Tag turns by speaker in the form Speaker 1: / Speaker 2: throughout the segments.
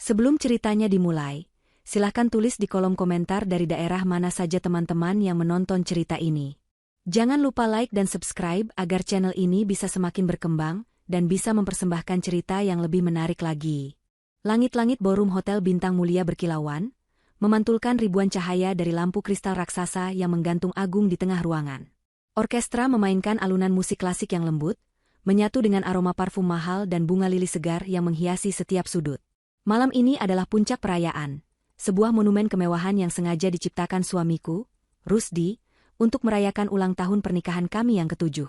Speaker 1: Sebelum ceritanya dimulai, silahkan tulis di kolom komentar dari daerah mana saja teman-teman yang menonton cerita ini. Jangan lupa like dan subscribe agar channel ini bisa semakin berkembang dan bisa mempersembahkan cerita yang lebih menarik lagi. Langit-langit ballroom hotel bintang mulia berkilauan, memantulkan ribuan cahaya dari lampu kristal raksasa yang menggantung agung di tengah ruangan. Orkestra memainkan alunan musik klasik yang lembut, menyatu dengan aroma parfum mahal dan bunga lili segar yang menghiasi setiap sudut. Malam ini adalah puncak perayaan, sebuah monumen kemewahan yang sengaja diciptakan suamiku, Rusdi, untuk merayakan ulang tahun pernikahan kami yang ke-7.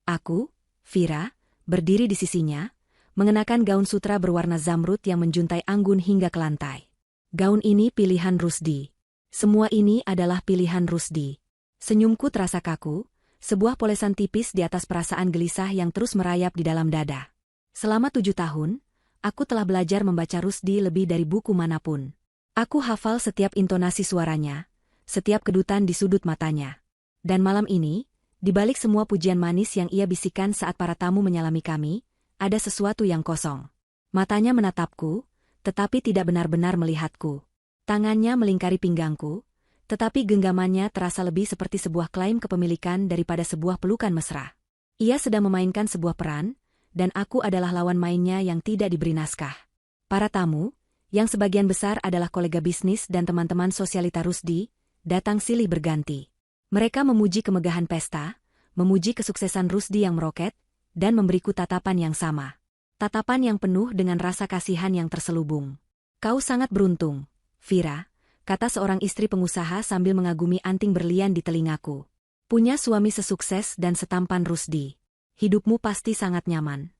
Speaker 1: Aku, Vira, berdiri di sisinya, mengenakan gaun sutra berwarna zamrud yang menjuntai anggun hingga ke lantai. Gaun ini pilihan Rusdi. Semua ini adalah pilihan Rusdi. Senyumku terasa kaku, sebuah polesan tipis di atas perasaan gelisah yang terus merayap di dalam dada. Selama 7 tahun, aku telah belajar membaca Rusdi lebih dari buku manapun. Aku hafal setiap intonasi suaranya, setiap kedutan di sudut matanya. Dan malam ini, di balik semua pujian manis yang ia bisikan saat para tamu menyalami kami, ada sesuatu yang kosong. Matanya menatapku, tetapi tidak benar-benar melihatku. Tangannya melingkari pinggangku, tetapi genggamannya terasa lebih seperti sebuah klaim kepemilikan daripada sebuah pelukan mesra. Ia sedang memainkan sebuah peran, dan aku adalah lawan mainnya yang tidak diberi naskah. Para tamu, yang sebagian besar adalah kolega bisnis dan teman-teman sosialita Rusdi, datang silih berganti. Mereka memuji kemegahan pesta, memuji kesuksesan Rusdi yang meroket, dan memberiku tatapan yang sama. Tatapan yang penuh dengan rasa kasihan yang terselubung. "Kau sangat beruntung, Vira," kata seorang istri pengusaha sambil mengagumi anting berlian di telingaku. "Punya suami sesukses dan setampan Rusdi. Hidupmu pasti sangat nyaman."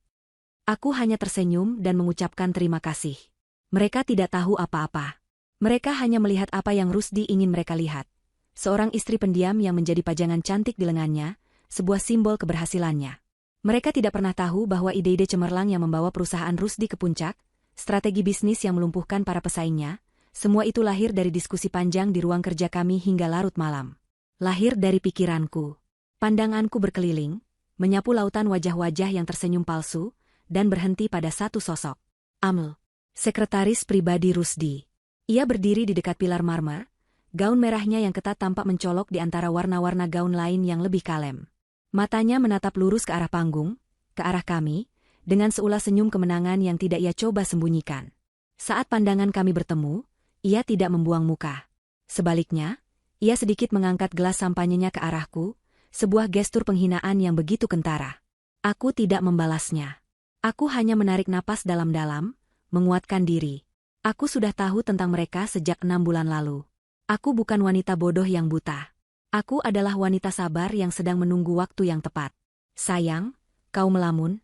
Speaker 1: Aku hanya tersenyum dan mengucapkan terima kasih. Mereka tidak tahu apa-apa. Mereka hanya melihat apa yang Rusdi ingin mereka lihat. Seorang istri pendiam yang menjadi pajangan cantik di lengannya, sebuah simbol keberhasilannya. Mereka tidak pernah tahu bahwa ide-ide cemerlang yang membawa perusahaan Rusdi ke puncak, strategi bisnis yang melumpuhkan para pesaingnya, semua itu lahir dari diskusi panjang di ruang kerja kami hingga larut malam. Lahir dari pikiranku. Pandanganku berkeliling, menyapu lautan wajah-wajah yang tersenyum palsu, dan berhenti pada satu sosok. Aml, sekretaris pribadi Rusdi. Ia berdiri di dekat pilar marmer, gaun merahnya yang ketat tampak mencolok di antara warna-warna gaun lain yang lebih kalem. Matanya menatap lurus ke arah panggung, ke arah kami, dengan seulas senyum kemenangan yang tidak ia coba sembunyikan. Saat pandangan kami bertemu, ia tidak membuang muka. Sebaliknya, ia sedikit mengangkat gelas sampanyenya ke arahku, sebuah gestur penghinaan yang begitu kentara. Aku tidak membalasnya. Aku hanya menarik napas dalam-dalam, menguatkan diri. Aku sudah tahu tentang mereka sejak 6 bulan lalu. Aku bukan wanita bodoh yang buta. Aku adalah wanita sabar yang sedang menunggu waktu yang tepat. "Sayang, kau melamun?"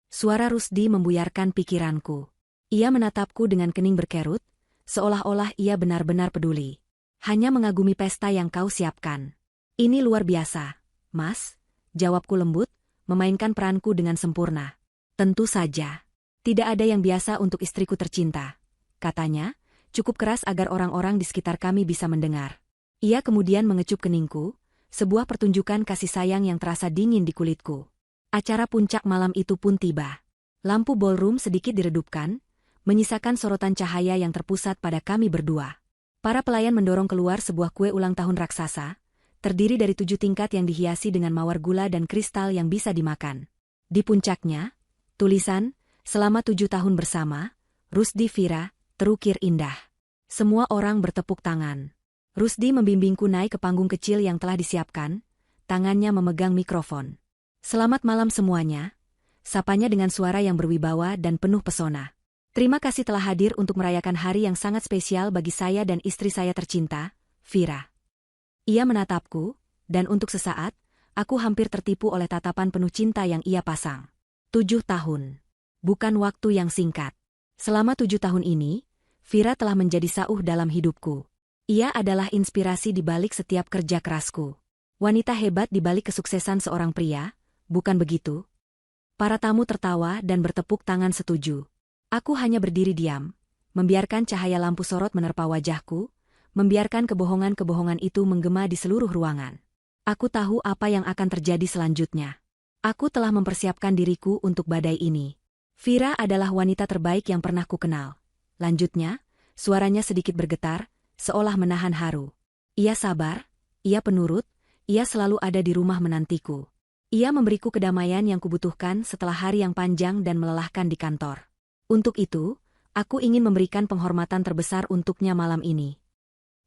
Speaker 1: Suara Rusdi membuyarkan pikiranku. Ia menatapku dengan kening berkerut, seolah-olah ia benar-benar peduli. "Hanya mengagumi pesta yang kau siapkan." "Ini luar biasa, Mas," jawabku lembut, memainkan peranku dengan sempurna. "Tentu saja. Tidak ada yang biasa untuk istriku tercinta," katanya, cukup keras agar orang-orang di sekitar kami bisa mendengar. Ia kemudian mengecup keningku, sebuah pertunjukan kasih sayang yang terasa dingin di kulitku. Acara puncak malam itu pun tiba. Lampu ballroom sedikit diredupkan, menyisakan sorotan cahaya yang terpusat pada kami berdua. Para pelayan mendorong keluar sebuah kue ulang tahun raksasa, terdiri dari 7 tingkat yang dihiasi dengan mawar gula dan kristal yang bisa dimakan. Di puncaknya, tulisan, "Selama 7 tahun bersama, Rusdi Vira," terukir indah. Semua orang bertepuk tangan. Rusdi membimbingku naik ke panggung kecil yang telah disiapkan, tangannya memegang mikrofon. "Selamat malam semuanya," sapanya dengan suara yang berwibawa dan penuh pesona. "Terima kasih telah hadir untuk merayakan hari yang sangat spesial bagi saya dan istri saya tercinta, Vira." Ia menatapku, dan untuk sesaat, aku hampir tertipu oleh tatapan penuh cinta yang ia pasang. 7 tahun. Bukan waktu yang singkat. Selama 7 tahun ini, Vira telah menjadi sauh dalam hidupku. Ia adalah inspirasi di balik setiap kerja kerasku. Wanita hebat di balik kesuksesan seorang pria, bukan begitu? Para tamu tertawa dan bertepuk tangan setuju. Aku hanya berdiri diam, membiarkan cahaya lampu sorot menerpa wajahku, membiarkan kebohongan-kebohongan itu menggema di seluruh ruangan. Aku tahu apa yang akan terjadi selanjutnya. Aku telah mempersiapkan diriku untuk badai ini. Vira adalah wanita terbaik yang pernah kukenal. lanjutnya, suaranya sedikit bergetar, seolah menahan haru. Ia sabar, ia penurut, ia selalu ada di rumah menantiku. Ia memberiku kedamaian yang kubutuhkan setelah hari yang panjang dan melelahkan di kantor. Untuk itu, aku ingin memberikan penghormatan terbesar untuknya malam ini.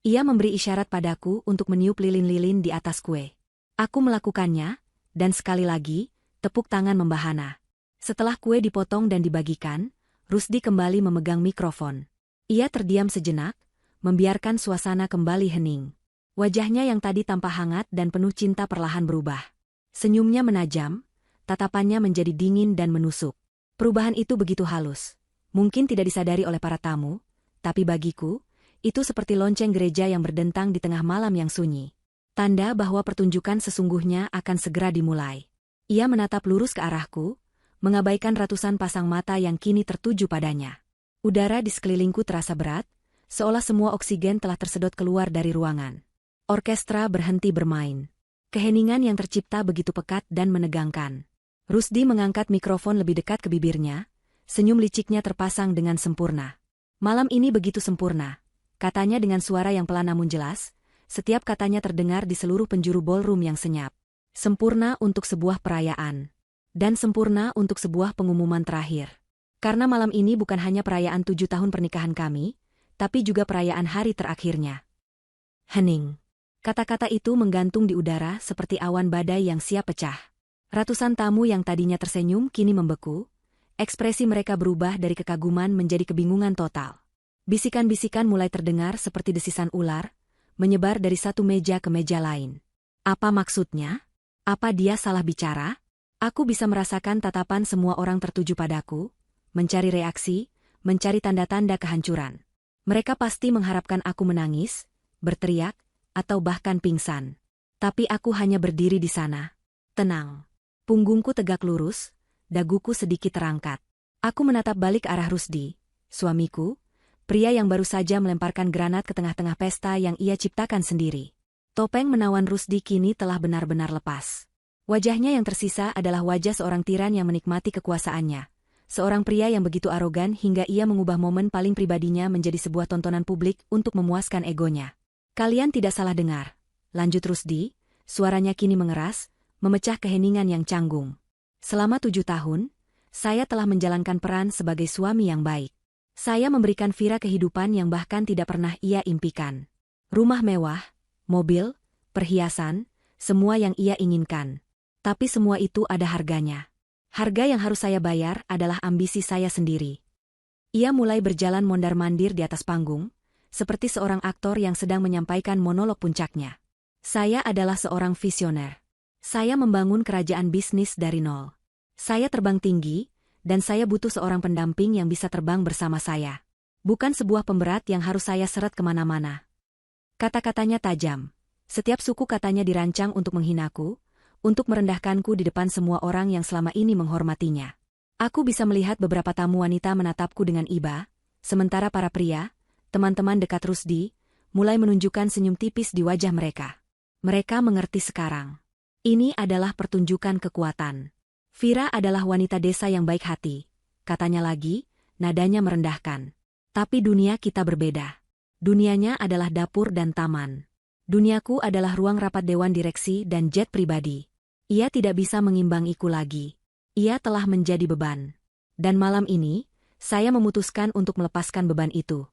Speaker 1: Ia memberi isyarat padaku untuk meniup lilin-lilin di atas kue. Aku melakukannya, dan sekali lagi, tepuk tangan membahana. Setelah kue dipotong dan dibagikan, Rusdi kembali memegang mikrofon. Ia terdiam sejenak, membiarkan suasana kembali hening. Wajahnya yang tadi tampak hangat dan penuh cinta perlahan berubah. Senyumnya menajam, tatapannya menjadi dingin dan menusuk. Perubahan itu begitu halus. Mungkin tidak disadari oleh para tamu, tapi bagiku, itu seperti lonceng gereja yang berdentang di tengah malam yang sunyi. Tanda bahwa pertunjukan sesungguhnya akan segera dimulai. Ia menatap lurus ke arahku, mengabaikan ratusan pasang mata yang kini tertuju padanya. Udara di sekelilingku terasa berat, seolah semua oksigen telah tersedot keluar dari ruangan. Orkestra berhenti bermain. Keheningan yang tercipta begitu pekat dan menegangkan. Rusdi mengangkat mikrofon lebih dekat ke bibirnya, senyum liciknya terpasang dengan sempurna. Malam ini begitu sempurna, katanya dengan suara yang pelan namun jelas, setiap katanya terdengar di seluruh penjuru ballroom yang senyap. Sempurna untuk sebuah perayaan. Dan sempurna untuk sebuah pengumuman terakhir. Karena malam ini bukan hanya perayaan 7 tahun pernikahan kami, tapi juga perayaan hari terakhirnya. Hening. Kata-kata itu menggantung di udara seperti awan badai yang siap pecah. Ratusan tamu yang tadinya tersenyum kini membeku, ekspresi mereka berubah dari kekaguman menjadi kebingungan total. Bisikan-bisikan mulai terdengar seperti desisan ular, menyebar dari satu meja ke meja lain. Apa maksudnya? Apa dia salah bicara? Aku bisa merasakan tatapan semua orang tertuju padaku, mencari reaksi, mencari tanda-tanda kehancuran. Mereka pasti mengharapkan aku menangis, berteriak, atau bahkan pingsan. Tapi aku hanya berdiri di sana. Tenang. Punggungku tegak lurus, daguku sedikit terangkat. Aku menatap balik ke arah Rusdi, suamiku, pria yang baru saja melemparkan granat ke tengah-tengah pesta yang ia ciptakan sendiri. Topeng menawan Rusdi kini telah benar-benar lepas. Wajahnya yang tersisa adalah wajah seorang tiran yang menikmati kekuasaannya. Seorang pria yang begitu arogan hingga ia mengubah momen paling pribadinya menjadi sebuah tontonan publik untuk memuaskan egonya. Kalian tidak salah dengar, lanjut Rusdi, suaranya kini mengeras, memecah keheningan yang canggung. Selama 7 tahun, saya telah menjalankan peran sebagai suami yang baik. Saya memberikan Vira kehidupan yang bahkan tidak pernah ia impikan. Rumah mewah, mobil, perhiasan, semua yang ia inginkan. Tapi semua itu ada harganya. Harga yang harus saya bayar adalah ambisi saya sendiri. Ia mulai berjalan mondar-mandir di atas panggung, seperti seorang aktor yang sedang menyampaikan monolog puncaknya. Saya adalah seorang visioner. Saya membangun kerajaan bisnis dari nol. Saya terbang tinggi, dan saya butuh seorang pendamping yang bisa terbang bersama saya. Bukan sebuah pemberat yang harus saya seret kemana-mana. Kata-katanya tajam. Setiap suku katanya dirancang untuk menghinaku, untuk merendahkanku di depan semua orang yang selama ini menghormatinya. Aku bisa melihat beberapa tamu wanita menatapku dengan iba, sementara para pria, teman-teman dekat Rusdi, mulai menunjukkan senyum tipis di wajah mereka. Mereka mengerti sekarang. Ini adalah pertunjukan kekuatan. Vira adalah wanita desa yang baik hati, katanya lagi, nadanya merendahkan. Tapi dunia kita berbeda. Dunianya adalah dapur dan taman. Duniaku adalah ruang rapat dewan direksi dan jet pribadi. Ia tidak bisa mengimbangiku lagi. Ia telah menjadi beban. Dan malam ini, saya memutuskan untuk melepaskan beban itu.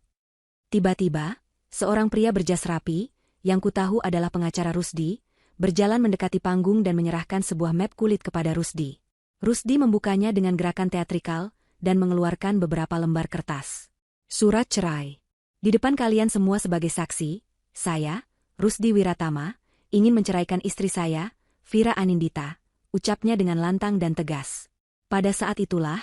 Speaker 1: Tiba-tiba, seorang pria berjas rapi, yang kutahu adalah pengacara Rusdi, berjalan mendekati panggung dan menyerahkan sebuah map kulit kepada Rusdi. Rusdi membukanya dengan gerakan teatrikal dan mengeluarkan beberapa lembar kertas. Surat cerai. Di depan kalian semua sebagai saksi, saya, Rusdi Wiratama, ingin menceraikan istri saya, Vira Anindita, ucapnya dengan lantang dan tegas. Pada saat itulah,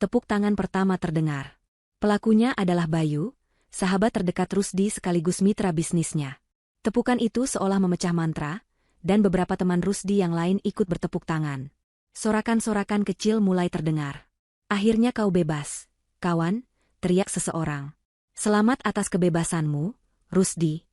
Speaker 1: tepuk tangan pertama terdengar. Pelakunya adalah Bayu, sahabat terdekat Rusdi sekaligus mitra bisnisnya. Tepukan itu seolah memecah mantra, dan beberapa teman Rusdi yang lain ikut bertepuk tangan. Sorakan-sorakan kecil mulai terdengar. Akhirnya kau bebas, kawan, teriak seseorang. Selamat atas kebebasanmu, Rusdi.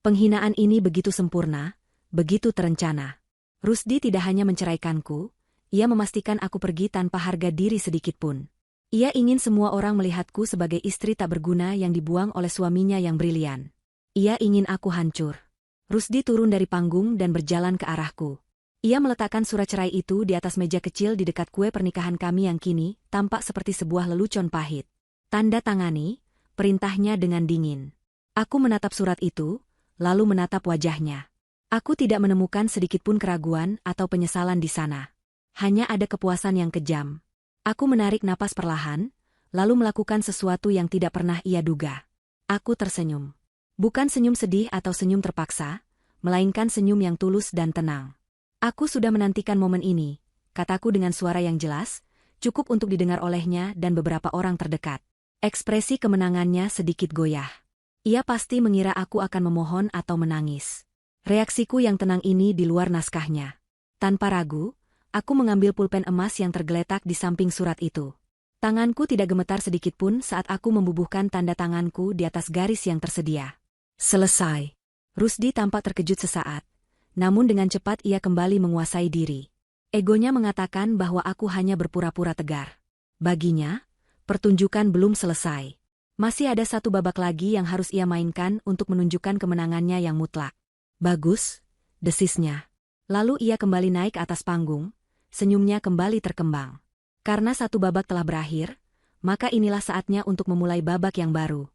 Speaker 1: Penghinaan ini begitu sempurna, begitu terencana. Rusdi tidak hanya menceraikanku, ia memastikan aku pergi tanpa harga diri sedikitpun. Ia ingin semua orang melihatku sebagai istri tak berguna yang dibuang oleh suaminya yang brilian. Ia ingin aku hancur. Rusdi turun dari panggung dan berjalan ke arahku. Ia meletakkan surat cerai itu di atas meja kecil di dekat kue pernikahan kami yang kini tampak seperti sebuah lelucon pahit. Tanda tangani, perintahnya dengan dingin. Aku menatap surat itu, lalu menatap wajahnya. Aku tidak menemukan sedikitpun keraguan atau penyesalan di sana. Hanya ada kepuasan yang kejam. Aku menarik napas perlahan, lalu melakukan sesuatu yang tidak pernah ia duga. Aku tersenyum. Bukan senyum sedih atau senyum terpaksa, melainkan senyum yang tulus dan tenang. Aku sudah menantikan momen ini, kataku dengan suara yang jelas, cukup untuk didengar olehnya dan beberapa orang terdekat. Ekspresi kemenangannya sedikit goyah. Ia pasti mengira aku akan memohon atau menangis. Reaksiku yang tenang ini di luar naskahnya. Tanpa ragu, aku mengambil pulpen emas yang tergeletak di samping surat itu. Tanganku tidak gemetar sedikitpun saat aku membubuhkan tanda tanganku di atas garis yang tersedia. Selesai. Rusdi tampak terkejut sesaat. Namun dengan cepat ia kembali menguasai diri. Egonya mengatakan bahwa aku hanya berpura-pura tegar. Baginya, pertunjukan belum selesai. Masih ada satu babak lagi yang harus ia mainkan untuk menunjukkan kemenangannya yang mutlak. Bagus, desisnya. Lalu ia kembali naik ke atas panggung, senyumnya kembali terkembang. Karena satu babak telah berakhir, maka inilah saatnya untuk memulai babak yang baru.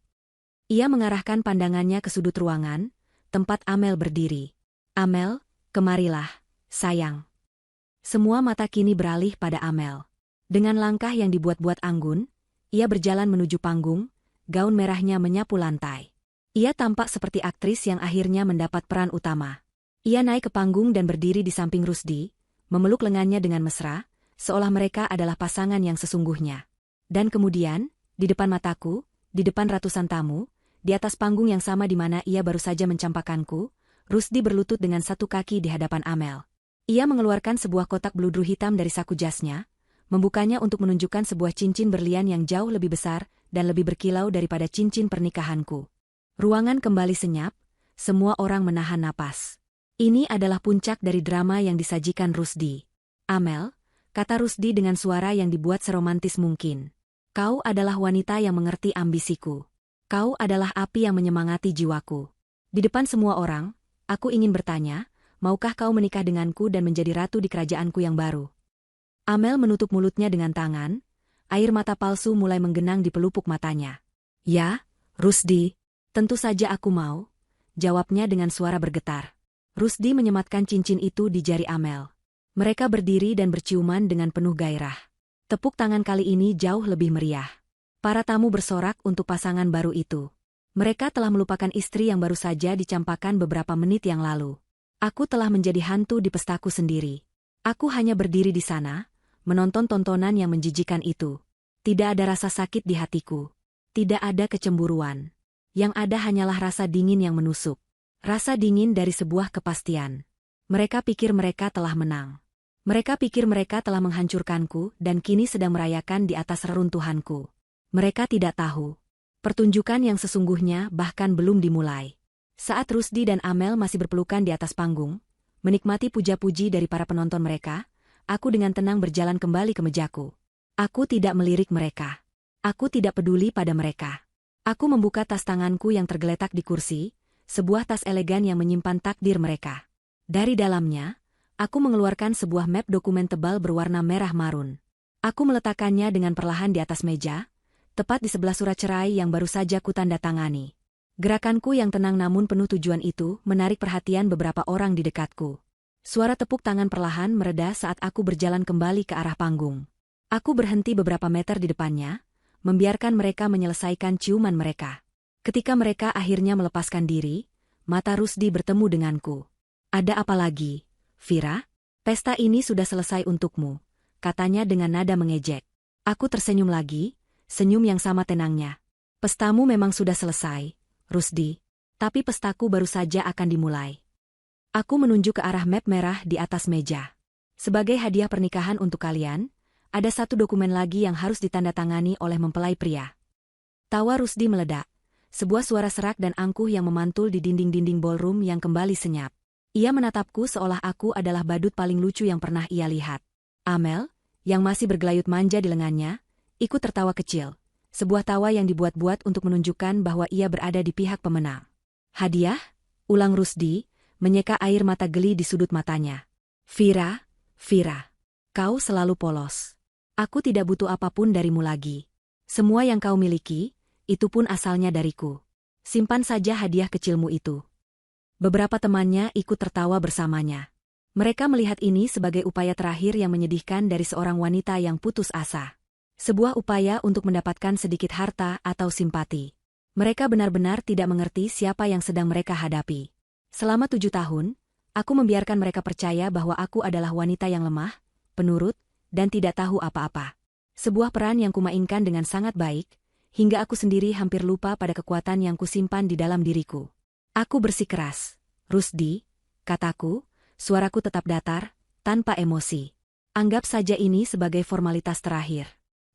Speaker 1: Ia mengarahkan pandangannya ke sudut ruangan, tempat Amel berdiri. Amel, kemarilah, sayang. Semua mata kini beralih pada Amel. Dengan langkah yang dibuat-buat anggun, ia berjalan menuju panggung, gaun merahnya menyapu lantai. Ia tampak seperti aktris yang akhirnya mendapat peran utama. Ia naik ke panggung dan berdiri di samping Rusdi, memeluk lengannya dengan mesra, seolah mereka adalah pasangan yang sesungguhnya. Dan kemudian, di depan mataku, di depan ratusan tamu, di atas panggung yang sama di mana ia baru saja mencampakkanku, Rusdi berlutut dengan satu kaki di hadapan Amel. Ia mengeluarkan sebuah kotak beludru hitam dari saku jasnya, membukanya untuk menunjukkan sebuah cincin berlian yang jauh lebih besar dan lebih berkilau daripada cincin pernikahanku. Ruangan kembali senyap, semua orang menahan napas. Ini adalah puncak dari drama yang disajikan Rusdi. Amel, kata Rusdi dengan suara yang dibuat seromantis mungkin. Kau adalah wanita yang mengerti ambisiku. Kau adalah api yang menyemangati jiwaku. Di depan semua orang, aku ingin bertanya, maukah kau menikah denganku dan menjadi ratu di kerajaanku yang baru? Amel menutup mulutnya dengan tangan, air mata palsu mulai menggenang di pelupuk matanya. Ya, Rusdi, tentu saja aku mau, jawabnya dengan suara bergetar. Rusdi menyematkan cincin itu di jari Amel. Mereka berdiri dan berciuman dengan penuh gairah. Tepuk tangan kali ini jauh lebih meriah. Para tamu bersorak untuk pasangan baru itu. Mereka telah melupakan istri yang baru saja dicampakkan beberapa menit yang lalu. Aku telah menjadi hantu di pestaku sendiri. Aku hanya berdiri di sana, menonton tontonan yang menjijikan itu. Tidak ada rasa sakit di hatiku. Tidak ada kecemburuan. Yang ada hanyalah rasa dingin yang menusuk. Rasa dingin dari sebuah kepastian. Mereka pikir mereka telah menang. Mereka pikir mereka telah menghancurkanku dan kini sedang merayakan di atas reruntuhanku. Mereka tidak tahu. Pertunjukan yang sesungguhnya bahkan belum dimulai. Saat Rusdi dan Amel masih berpelukan di atas panggung, menikmati puja-puji dari para penonton mereka, aku dengan tenang berjalan kembali ke mejaku. Aku tidak melirik mereka. Aku tidak peduli pada mereka. Aku membuka tas tanganku yang tergeletak di kursi, sebuah tas elegan yang menyimpan takdir mereka. Dari dalamnya, aku mengeluarkan sebuah map dokumen tebal berwarna merah marun. Aku meletakkannya dengan perlahan di atas meja, tepat di sebelah surat cerai yang baru saja kutandatangani. Gerakanku yang tenang namun penuh tujuan itu menarik perhatian beberapa orang di dekatku. Suara tepuk tangan perlahan mereda saat aku berjalan kembali ke arah panggung. Aku berhenti beberapa meter di depannya, membiarkan mereka menyelesaikan ciuman mereka. Ketika mereka akhirnya melepaskan diri, mata Rusdi bertemu denganku. Ada apa lagi, Vira? Pesta ini sudah selesai untukmu, katanya dengan nada mengejek. Aku tersenyum lagi, senyum yang sama tenangnya. Pestamu memang sudah selesai, Rusdi, tapi pestaku baru saja akan dimulai. Aku menunjuk ke arah map merah di atas meja. Sebagai hadiah pernikahan untuk kalian, ada satu dokumen lagi yang harus ditandatangani oleh mempelai pria. Tawa Rusdi meledak. Sebuah suara serak dan angkuh yang memantul di dinding-dinding ballroom yang kembali senyap. Ia menatapku seolah aku adalah badut paling lucu yang pernah ia lihat. Amel, yang masih bergelayut manja di lengannya, Ikut tertawa kecil. Sebuah tawa yang dibuat-buat untuk menunjukkan bahwa ia berada di pihak pemenang. Hadiah? Ulang Rusdi, menyeka air mata geli di sudut matanya. Vira, kau selalu polos. Aku tidak butuh apapun darimu lagi. Semua yang kau miliki, itu pun asalnya dariku. Simpan saja hadiah kecilmu itu. Beberapa temannya ikut tertawa bersamanya. Mereka melihat ini sebagai upaya terakhir yang menyedihkan dari seorang wanita yang putus asa. Sebuah upaya untuk mendapatkan sedikit harta atau simpati. Mereka benar-benar tidak mengerti siapa yang sedang mereka hadapi. Selama 7 tahun, aku membiarkan mereka percaya bahwa aku adalah wanita yang lemah, penurut, dan tidak tahu apa-apa. Sebuah peran yang kumainkan dengan sangat baik, hingga aku sendiri hampir lupa pada kekuatan yang kusimpan di dalam diriku. Aku bersikeras. Rusdi, kataku, suaraku tetap datar, tanpa emosi. Anggap saja ini sebagai formalitas terakhir.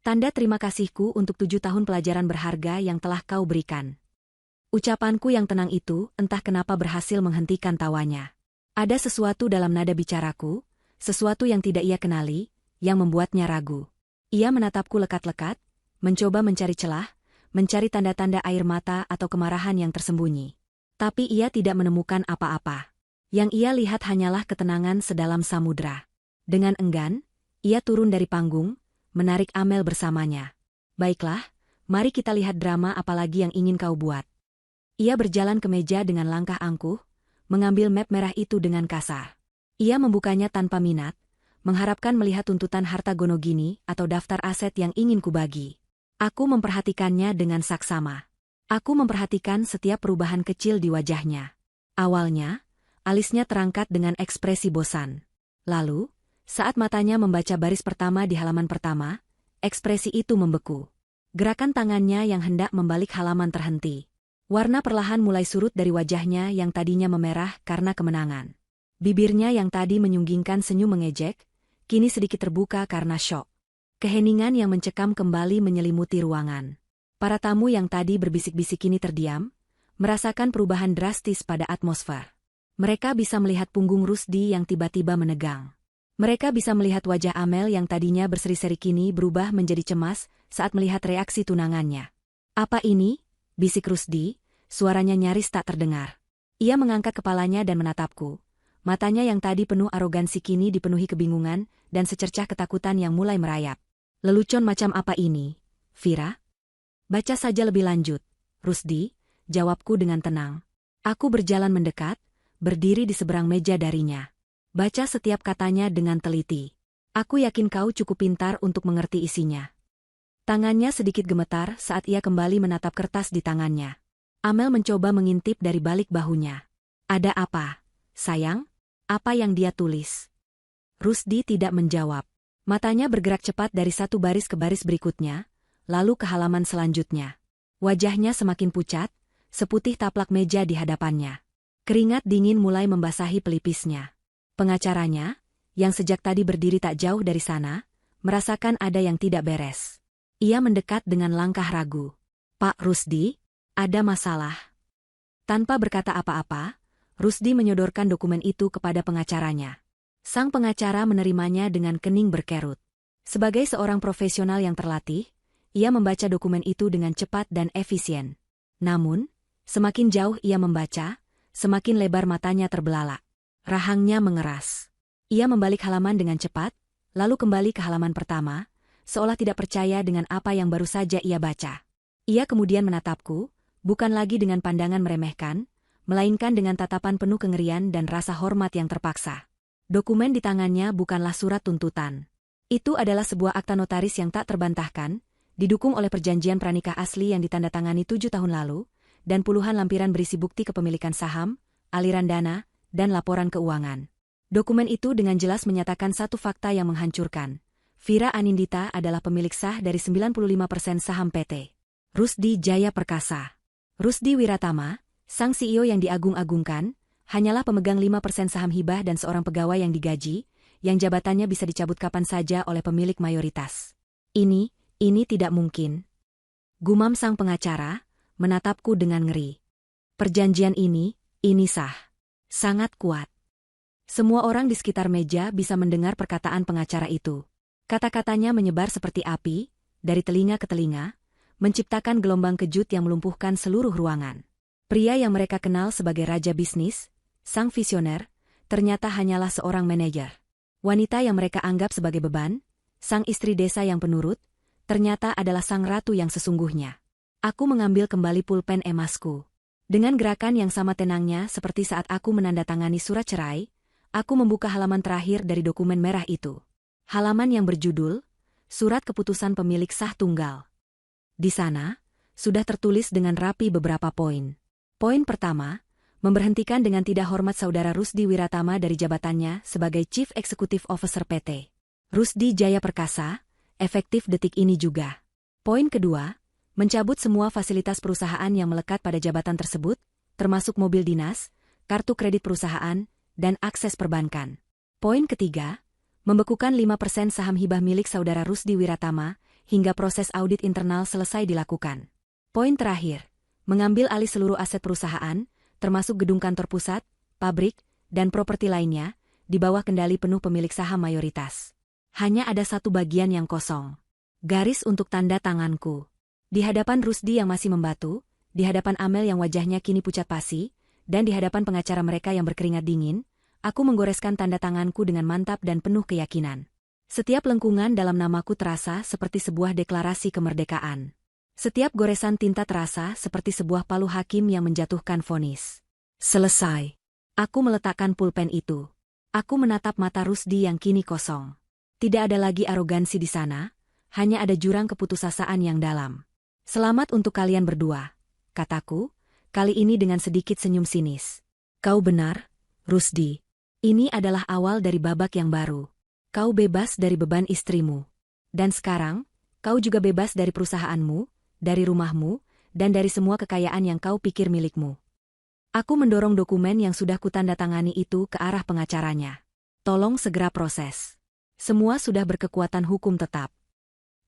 Speaker 1: Tanda terima kasihku untuk 7 tahun pelajaran berharga yang telah kau berikan. Ucapanku yang tenang itu entah kenapa berhasil menghentikan tawanya. Ada sesuatu dalam nada bicaraku, sesuatu yang tidak ia kenali, yang membuatnya ragu. Ia menatapku lekat-lekat, mencoba mencari celah, mencari tanda-tanda air mata atau kemarahan yang tersembunyi. Tapi ia tidak menemukan apa-apa. Yang ia lihat hanyalah ketenangan sedalam samudra. Dengan enggan, ia turun dari panggung, menarik Amel bersamanya. Baiklah, mari kita lihat drama apalagi yang ingin kau buat. Ia berjalan ke meja dengan langkah angkuh, mengambil map merah itu dengan kasar. Ia membukanya tanpa minat, mengharapkan melihat tuntutan harta gonogini atau daftar aset yang ingin kubagi. Aku memperhatikannya dengan saksama. Aku memperhatikan setiap perubahan kecil di wajahnya. Awalnya, alisnya terangkat dengan ekspresi bosan. Lalu, saat matanya membaca baris pertama di halaman pertama, ekspresi itu membeku. Gerakan tangannya yang hendak membalik halaman terhenti. Warna perlahan mulai surut dari wajahnya yang tadinya memerah karena kemenangan. Bibirnya yang tadi menyunggingkan senyum mengejek, kini sedikit terbuka karena syok. Keheningan yang mencekam kembali menyelimuti ruangan. Para tamu yang tadi berbisik-bisik kini terdiam, merasakan perubahan drastis pada atmosfer. Mereka bisa melihat punggung Rusdi yang tiba-tiba menegang. Mereka bisa melihat wajah Amel yang tadinya berseri-seri kini berubah menjadi cemas saat melihat reaksi tunangannya. Apa ini? Bisik Rusdi, suaranya nyaris tak terdengar. Ia mengangkat kepalanya dan menatapku. Matanya yang tadi penuh arogansi kini dipenuhi kebingungan dan secercah ketakutan yang mulai merayap. Lelucon macam apa ini, Vira? Baca saja lebih lanjut, Rusdi, jawabku dengan tenang. Aku berjalan mendekat, berdiri di seberang meja darinya. Baca setiap katanya dengan teliti. Aku yakin kau cukup pintar untuk mengerti isinya. Tangannya sedikit gemetar saat ia kembali menatap kertas di tangannya. Amel mencoba mengintip dari balik bahunya. Ada apa, sayang? Apa yang dia tulis? Rusdi tidak menjawab. Matanya bergerak cepat dari satu baris ke baris berikutnya, lalu ke halaman selanjutnya. Wajahnya semakin pucat, seputih taplak meja di hadapannya. Keringat dingin mulai membasahi pelipisnya. Pengacaranya, yang sejak tadi berdiri tak jauh dari sana, merasakan ada yang tidak beres. Ia mendekat dengan langkah ragu. Pak Rusdi, ada masalah. Tanpa berkata apa-apa, Rusdi menyodorkan dokumen itu kepada pengacaranya. Sang pengacara menerimanya dengan kening berkerut. Sebagai seorang profesional yang terlatih, ia membaca dokumen itu dengan cepat dan efisien. Namun, semakin jauh ia membaca, semakin lebar matanya terbelalak. Rahangnya mengeras. Ia membalik halaman dengan cepat, lalu kembali ke halaman pertama, seolah tidak percaya dengan apa yang baru saja ia baca. Ia kemudian menatapku, bukan lagi dengan pandangan meremehkan, melainkan dengan tatapan penuh kengerian dan rasa hormat yang terpaksa. Dokumen di tangannya bukanlah surat tuntutan. Itu adalah sebuah akta notaris yang tak terbantahkan, didukung oleh perjanjian pranikah asli yang ditandatangani 7 tahun lalu, dan puluhan lampiran berisi bukti kepemilikan saham, aliran dana, dan laporan keuangan. Dokumen itu dengan jelas menyatakan satu fakta yang menghancurkan. Vira Anindita adalah pemilik sah dari 95% saham PT Rusdi Jaya Perkasa. Rusdi Wiratama, sang CEO yang diagung-agungkan, hanyalah pemegang 5% saham hibah dan seorang pegawai yang digaji, yang jabatannya bisa dicabut kapan saja oleh pemilik mayoritas. Ini tidak mungkin. Gumam sang pengacara, menatapku dengan ngeri. Perjanjian ini sah. Sangat kuat. Semua orang di sekitar meja bisa mendengar perkataan pengacara itu. Kata-katanya menyebar seperti api, dari telinga ke telinga, menciptakan gelombang kejut yang melumpuhkan seluruh ruangan. Pria yang mereka kenal sebagai raja bisnis, sang visioner, ternyata hanyalah seorang manajer. Wanita yang mereka anggap sebagai beban, sang istri desa yang penurut, ternyata adalah sang ratu yang sesungguhnya. Aku mengambil kembali pulpen emasku. Dengan gerakan yang sama tenangnya seperti saat aku menandatangani surat cerai, aku membuka halaman terakhir dari dokumen merah itu. Halaman yang berjudul, Surat Keputusan Pemilik Sah Tunggal. Di sana, sudah tertulis dengan rapi beberapa poin. Poin pertama, memberhentikan dengan tidak hormat Saudara Rusdi Wiratama dari jabatannya sebagai Chief Executive Officer PT Rusdi Jaya Perkasa, efektif detik ini juga. Poin kedua, mencabut semua fasilitas perusahaan yang melekat pada jabatan tersebut, termasuk mobil dinas, kartu kredit perusahaan, dan akses perbankan. Poin ketiga, membekukan 5% saham hibah milik Saudara Rusdi Wiratama, hingga proses audit internal selesai dilakukan. Poin terakhir, mengambil alih seluruh aset perusahaan, termasuk gedung kantor pusat, pabrik, dan properti lainnya, di bawah kendali penuh pemilik saham mayoritas. Hanya ada satu bagian yang kosong. Garis untuk tanda tanganku. Di hadapan Rusdi yang masih membatu, di hadapan Amel yang wajahnya kini pucat pasi, dan di hadapan pengacara mereka yang berkeringat dingin, aku menggoreskan tanda tanganku dengan mantap dan penuh keyakinan. Setiap lengkungan dalam namaku terasa seperti sebuah deklarasi kemerdekaan. Setiap goresan tinta terasa seperti sebuah palu hakim yang menjatuhkan vonis. Selesai. Aku meletakkan pulpen itu. Aku menatap mata Rusdi yang kini kosong. Tidak ada lagi arogansi di sana, hanya ada jurang keputusasaan yang dalam. Selamat untuk kalian berdua, kataku, kali ini dengan sedikit senyum sinis. Kau benar, Rusdi. Ini adalah awal dari babak yang baru. Kau bebas dari beban istrimu. Dan sekarang, kau juga bebas dari perusahaanmu, dari rumahmu, dan dari semua kekayaan yang kau pikir milikmu. Aku mendorong dokumen yang sudah kutandatangani itu ke arah pengacaranya. Tolong segera proses. Semua sudah berkekuatan hukum tetap.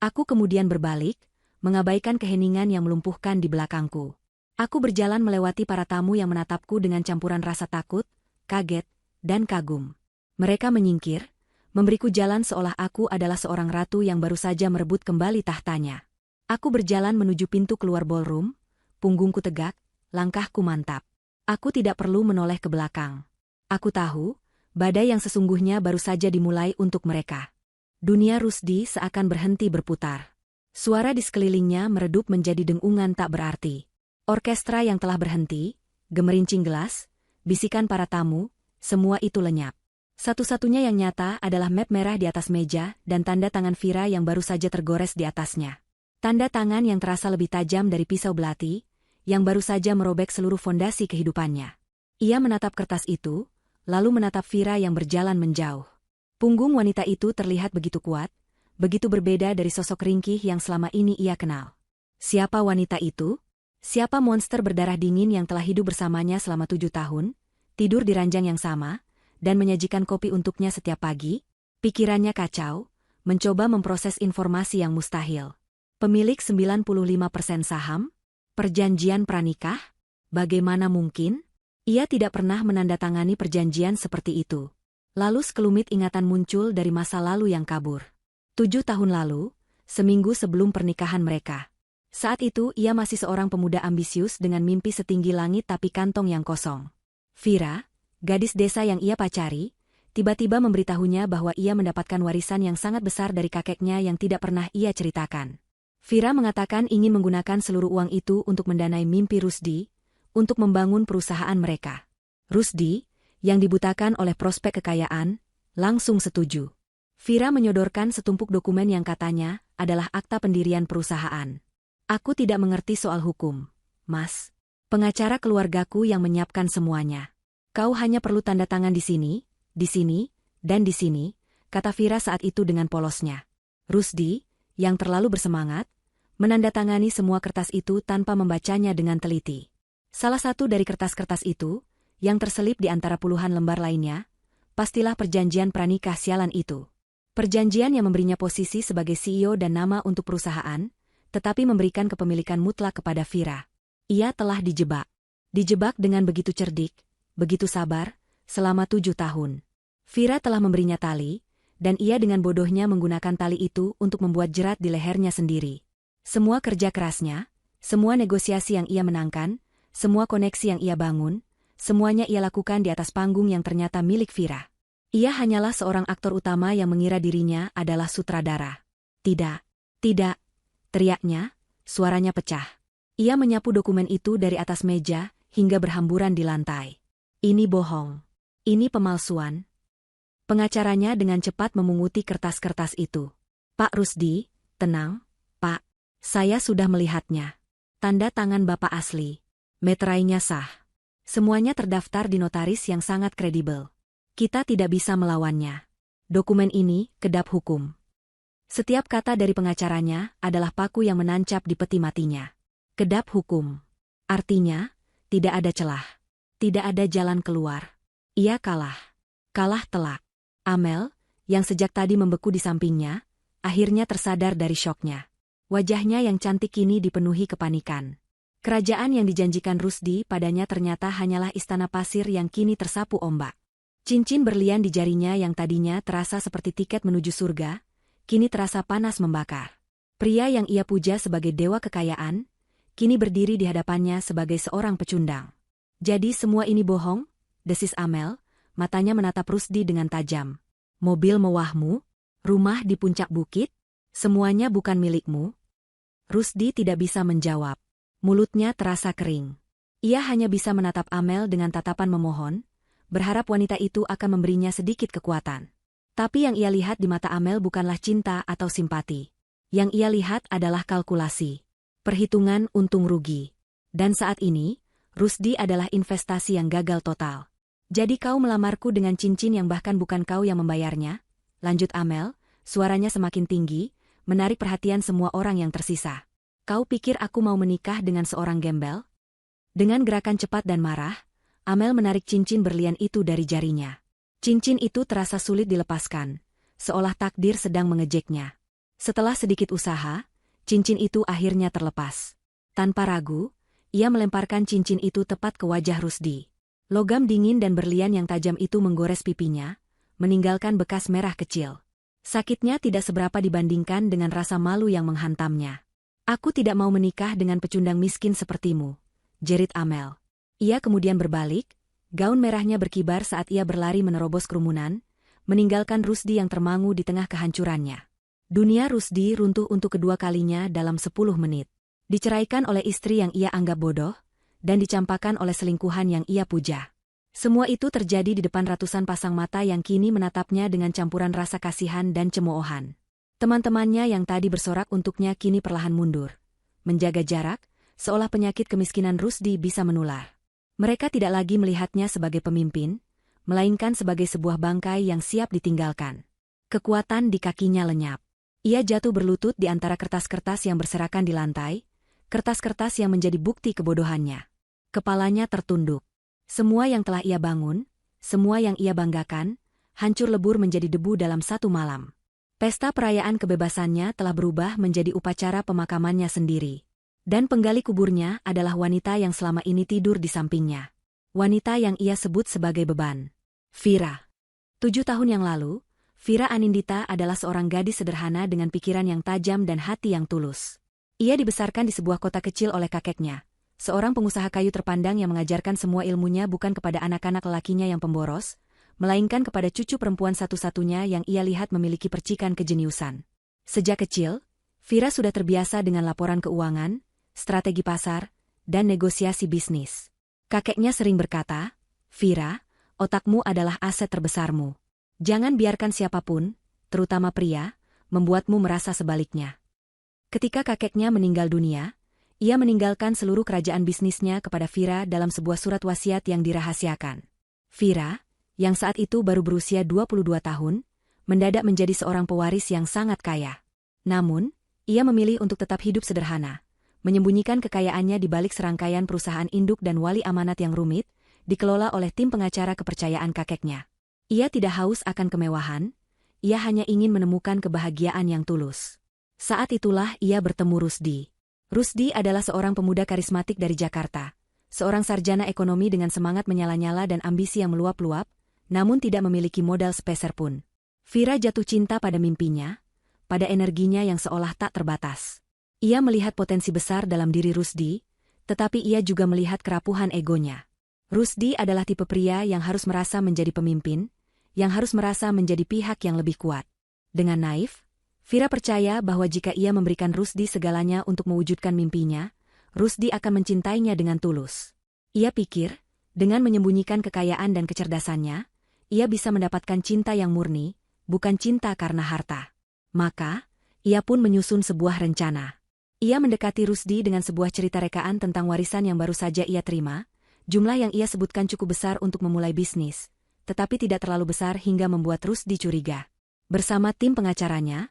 Speaker 1: Aku kemudian berbalik, mengabaikan keheningan yang melumpuhkan di belakangku. Aku berjalan melewati para tamu yang menatapku dengan campuran rasa takut, kaget, dan kagum. Mereka menyingkir, memberiku jalan seolah aku adalah seorang ratu yang baru saja merebut kembali tahtanya. Aku berjalan menuju pintu keluar ballroom, punggungku tegak, langkahku mantap. Aku tidak perlu menoleh ke belakang. Aku tahu, badai yang sesungguhnya baru saja dimulai untuk mereka. Dunia Rusdi seakan berhenti berputar. Suara di sekelilingnya meredup menjadi dengungan tak berarti. Orkestra yang telah berhenti, gemerincing gelas, bisikan para tamu, semua itu lenyap. Satu-satunya yang nyata adalah map merah di atas meja dan tanda tangan Vira yang baru saja tergores di atasnya. Tanda tangan yang terasa lebih tajam dari pisau belati, yang baru saja merobek seluruh fondasi kehidupannya. Ia menatap kertas itu, lalu menatap Vira yang berjalan menjauh. Punggung wanita itu terlihat begitu kuat, begitu berbeda dari sosok ringkih yang selama ini ia kenal. Siapa wanita itu? Siapa monster berdarah dingin yang telah hidup bersamanya selama 7 tahun, tidur di ranjang yang sama, dan menyajikan kopi untuknya setiap pagi? Pikirannya kacau, mencoba memproses informasi yang mustahil. Pemilik 95% saham? Perjanjian pranikah? Bagaimana mungkin? Ia tidak pernah menandatangani perjanjian seperti itu. Lalu sekelumit ingatan muncul dari masa lalu yang kabur. 7 tahun lalu, seminggu sebelum pernikahan mereka. Saat itu ia masih seorang pemuda ambisius dengan mimpi setinggi langit tapi kantong yang kosong. Vira, gadis desa yang ia pacari, tiba-tiba memberitahunya bahwa ia mendapatkan warisan yang sangat besar dari kakeknya yang tidak pernah ia ceritakan. Vira mengatakan ingin menggunakan seluruh uang itu untuk mendanai mimpi Rusdi, untuk membangun perusahaan mereka. Rusdi, yang dibutakan oleh prospek kekayaan, langsung setuju. Vira menyodorkan setumpuk dokumen yang katanya adalah akta pendirian perusahaan. Aku tidak mengerti soal hukum, Mas. Pengacara keluargaku yang menyiapkan semuanya. Kau hanya perlu tanda tangan di sini, dan di sini, kata Vira saat itu dengan polosnya. Rusdi, yang terlalu bersemangat, menandatangani semua kertas itu tanpa membacanya dengan teliti. Salah satu dari kertas-kertas itu, yang terselip di antara puluhan lembar lainnya, pastilah perjanjian pranikah sialan itu. Perjanjian yang memberinya posisi sebagai CEO dan nama untuk perusahaan, tetapi memberikan kepemilikan mutlak kepada Vira. Ia telah dijebak. Dijebak dengan begitu cerdik, begitu sabar, selama 7 tahun. Vira telah memberinya tali, dan ia dengan bodohnya menggunakan tali itu untuk membuat jerat di lehernya sendiri. Semua kerja kerasnya, semua negosiasi yang ia menangkan, semua koneksi yang ia bangun, semuanya ia lakukan di atas panggung yang ternyata milik Vira. Ia hanyalah seorang aktor utama yang mengira dirinya adalah sutradara. Tidak, tidak, teriaknya, suaranya pecah. Ia menyapu dokumen itu dari atas meja hingga berhamburan di lantai. Ini bohong. Ini pemalsuan. Pengacaranya dengan cepat memunguti kertas-kertas itu. Pak Rusdi, tenang, Pak. Saya sudah melihatnya. Tanda tangan Bapak asli. Meterainya sah. Semuanya terdaftar di notaris yang sangat kredibel. Kita tidak bisa melawannya. Dokumen ini kedap hukum. Setiap kata dari pengacaranya adalah paku yang menancap di peti matinya. Kedap hukum. Artinya, tidak ada celah. Tidak ada jalan keluar. Ia kalah. Kalah telak. Amel, yang sejak tadi membeku di sampingnya, akhirnya tersadar dari syoknya. Wajahnya yang cantik kini dipenuhi kepanikan. Kerajaan yang dijanjikan Rusdi padanya ternyata hanyalah istana pasir yang kini tersapu ombak. Cincin berlian di jarinya yang tadinya terasa seperti tiket menuju surga, kini terasa panas membakar. Pria yang ia puja sebagai dewa kekayaan, kini berdiri di hadapannya sebagai seorang pecundang. Jadi semua ini bohong? Desis Amel, matanya menatap Rusdi dengan tajam. Mobil mewahmu? Rumah di puncak bukit? Semuanya bukan milikmu? Rusdi tidak bisa menjawab. Mulutnya terasa kering. Ia hanya bisa menatap Amel dengan tatapan memohon, berharap wanita itu akan memberinya sedikit kekuatan. Tapi yang ia lihat di mata Amel bukanlah cinta atau simpati. Yang ia lihat adalah kalkulasi. Perhitungan untung rugi. Dan saat ini, Rusdi adalah investasi yang gagal total. Jadi kau melamarku dengan cincin yang bahkan bukan kau yang membayarnya? Lanjut Amel, suaranya semakin tinggi, menarik perhatian semua orang yang tersisa. Kau pikir aku mau menikah dengan seorang gembel? Dengan gerakan cepat dan marah, Amel menarik cincin berlian itu dari jarinya. Cincin itu terasa sulit dilepaskan, seolah takdir sedang mengejeknya. Setelah sedikit usaha, cincin itu akhirnya terlepas. Tanpa ragu, ia melemparkan cincin itu tepat ke wajah Rusdi. Logam dingin dan berlian yang tajam itu menggores pipinya, meninggalkan bekas merah kecil. Sakitnya tidak seberapa dibandingkan dengan rasa malu yang menghantamnya. Aku tidak mau menikah dengan pecundang miskin sepertimu, jerit Amel. Ia kemudian berbalik, gaun merahnya berkibar saat ia berlari menerobos kerumunan, meninggalkan Rusdi yang termangu di tengah kehancurannya. Dunia Rusdi runtuh untuk kedua kalinya dalam 10 menit. Diceraikan oleh istri yang ia anggap bodoh, dan dicampakkan oleh selingkuhan yang ia puja. Semua itu terjadi di depan ratusan pasang mata yang kini menatapnya dengan campuran rasa kasihan dan cemoohan. Teman-temannya yang tadi bersorak untuknya kini perlahan mundur. Menjaga jarak, seolah penyakit kemiskinan Rusdi bisa menular. Mereka tidak lagi melihatnya sebagai pemimpin, melainkan sebagai sebuah bangkai yang siap ditinggalkan. Kekuatan di kakinya lenyap. Ia jatuh berlutut di antara kertas-kertas yang berserakan di lantai, kertas-kertas yang menjadi bukti kebodohannya. Kepalanya tertunduk. Semua yang telah ia bangun, semua yang ia banggakan, hancur lebur menjadi debu dalam satu malam. Pesta perayaan kebebasannya telah berubah menjadi upacara pemakamannya sendiri. Dan penggali kuburnya adalah wanita yang selama ini tidur di sampingnya. Wanita yang ia sebut sebagai beban. Vira. 7 tahun yang lalu, Vira Anindita adalah seorang gadis sederhana dengan pikiran yang tajam dan hati yang tulus. Ia dibesarkan di sebuah kota kecil oleh kakeknya, seorang pengusaha kayu terpandang yang mengajarkan semua ilmunya bukan kepada anak-anak lelakinya yang pemboros, melainkan kepada cucu perempuan satu-satunya yang ia lihat memiliki percikan kejeniusan. Sejak kecil, Vira sudah terbiasa dengan laporan keuangan, strategi pasar, dan negosiasi bisnis. Kakeknya sering berkata, "Vira, otakmu adalah aset terbesarmu. Jangan biarkan siapapun, terutama pria, membuatmu merasa sebaliknya." Ketika kakeknya meninggal dunia, ia meninggalkan seluruh kerajaan bisnisnya kepada Vira dalam sebuah surat wasiat yang dirahasiakan. Vira, yang saat itu baru berusia 22 tahun, mendadak menjadi seorang pewaris yang sangat kaya. Namun, ia memilih untuk tetap hidup sederhana, menyembunyikan kekayaannya di balik serangkaian perusahaan induk dan wali amanat yang rumit, dikelola oleh tim pengacara kepercayaan kakeknya. Ia tidak haus akan kemewahan, ia hanya ingin menemukan kebahagiaan yang tulus. Saat itulah ia bertemu Rusdi. Rusdi adalah seorang pemuda karismatik dari Jakarta, seorang sarjana ekonomi dengan semangat menyala-nyala dan ambisi yang meluap-luap, namun tidak memiliki modal sepeser pun. Vira jatuh cinta pada mimpinya, pada energinya yang seolah tak terbatas. Ia melihat potensi besar dalam diri Rusdi, tetapi ia juga melihat kerapuhan egonya. Rusdi adalah tipe pria yang harus merasa menjadi pemimpin, yang harus merasa menjadi pihak yang lebih kuat. Dengan naif, Vira percaya bahwa jika ia memberikan Rusdi segalanya untuk mewujudkan mimpinya, Rusdi akan mencintainya dengan tulus. Ia pikir, dengan menyembunyikan kekayaan dan kecerdasannya, ia bisa mendapatkan cinta yang murni, bukan cinta karena harta. Maka, ia pun menyusun sebuah rencana. Ia mendekati Rusdi dengan sebuah cerita rekaan tentang warisan yang baru saja ia terima, jumlah yang ia sebutkan cukup besar untuk memulai bisnis, tetapi tidak terlalu besar hingga membuat Rusdi curiga. Bersama tim pengacaranya,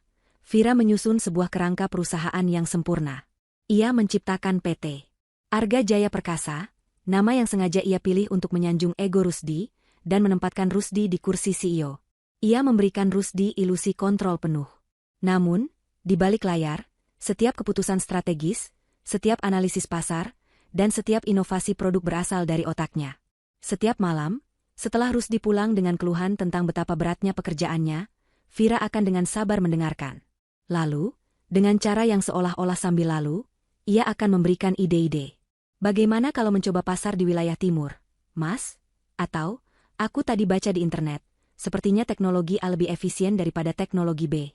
Speaker 1: Vira menyusun sebuah kerangka perusahaan yang sempurna. Ia menciptakan PT Arga Jaya Perkasa, nama yang sengaja ia pilih untuk menyanjung ego Rusdi, dan menempatkan Rusdi di kursi CEO. Ia memberikan Rusdi ilusi kontrol penuh. Namun, di balik layar, setiap keputusan strategis, setiap analisis pasar, dan setiap inovasi produk berasal dari otaknya. Setiap malam, setelah Rusdi pulang dengan keluhan tentang betapa beratnya pekerjaannya, Vira akan dengan sabar mendengarkan. Lalu, dengan cara yang seolah-olah sambil lalu, ia akan memberikan ide-ide. Bagaimana kalau mencoba pasar di wilayah timur, Mas? Atau, aku tadi baca di internet, sepertinya teknologi A lebih efisien daripada teknologi B.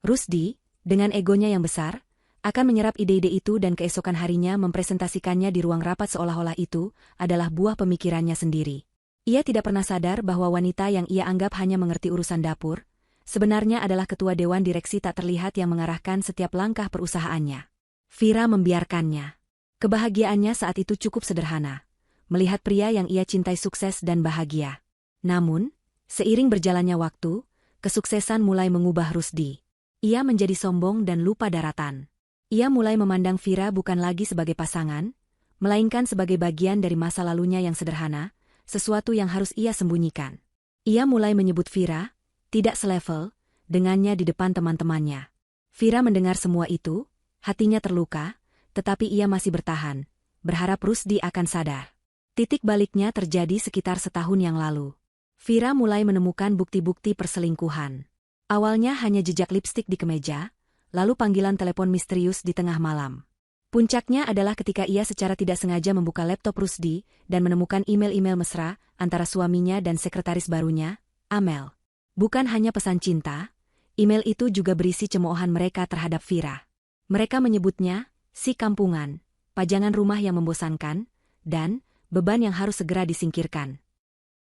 Speaker 1: Rusdi, dengan egonya yang besar, akan menyerap ide-ide itu dan keesokan harinya mempresentasikannya di ruang rapat seolah-olah itu adalah buah pemikirannya sendiri. Ia tidak pernah sadar bahwa wanita yang ia anggap hanya mengerti urusan dapur, sebenarnya adalah ketua dewan direksi tak terlihat yang mengarahkan setiap langkah perusahaannya. Vira membiarkannya. Kebahagiaannya saat itu cukup sederhana, melihat pria yang ia cintai sukses dan bahagia. Namun, seiring berjalannya waktu, kesuksesan mulai mengubah Rusdi. Ia menjadi sombong dan lupa daratan. Ia mulai memandang Vira bukan lagi sebagai pasangan, melainkan sebagai bagian dari masa lalunya yang sederhana, sesuatu yang harus ia sembunyikan. Ia mulai menyebut Vira, tidak selevel, dengannya di depan teman-temannya. Vira mendengar semua itu, hatinya terluka, tetapi ia masih bertahan, berharap Rusdi akan sadar. Titik baliknya terjadi sekitar setahun yang lalu. Vira mulai menemukan bukti-bukti perselingkuhan. Awalnya hanya jejak lipstik di kemeja, lalu panggilan telepon misterius di tengah malam. Puncaknya adalah ketika ia secara tidak sengaja membuka laptop Rusdi dan menemukan email-email mesra antara suaminya dan sekretaris barunya, Amel. Bukan hanya pesan cinta, email itu juga berisi cemoohan mereka terhadap Vira. Mereka menyebutnya, si kampungan, pajangan rumah yang membosankan, dan beban yang harus segera disingkirkan.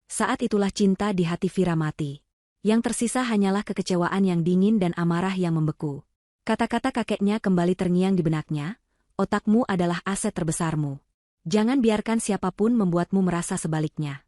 Speaker 1: Saat itulah cinta di hati Vira mati. Yang tersisa hanyalah kekecewaan yang dingin dan amarah yang membeku. Kata-kata kakeknya kembali terngiang di benaknya, otakmu adalah aset terbesarmu. Jangan biarkan siapapun membuatmu merasa sebaliknya.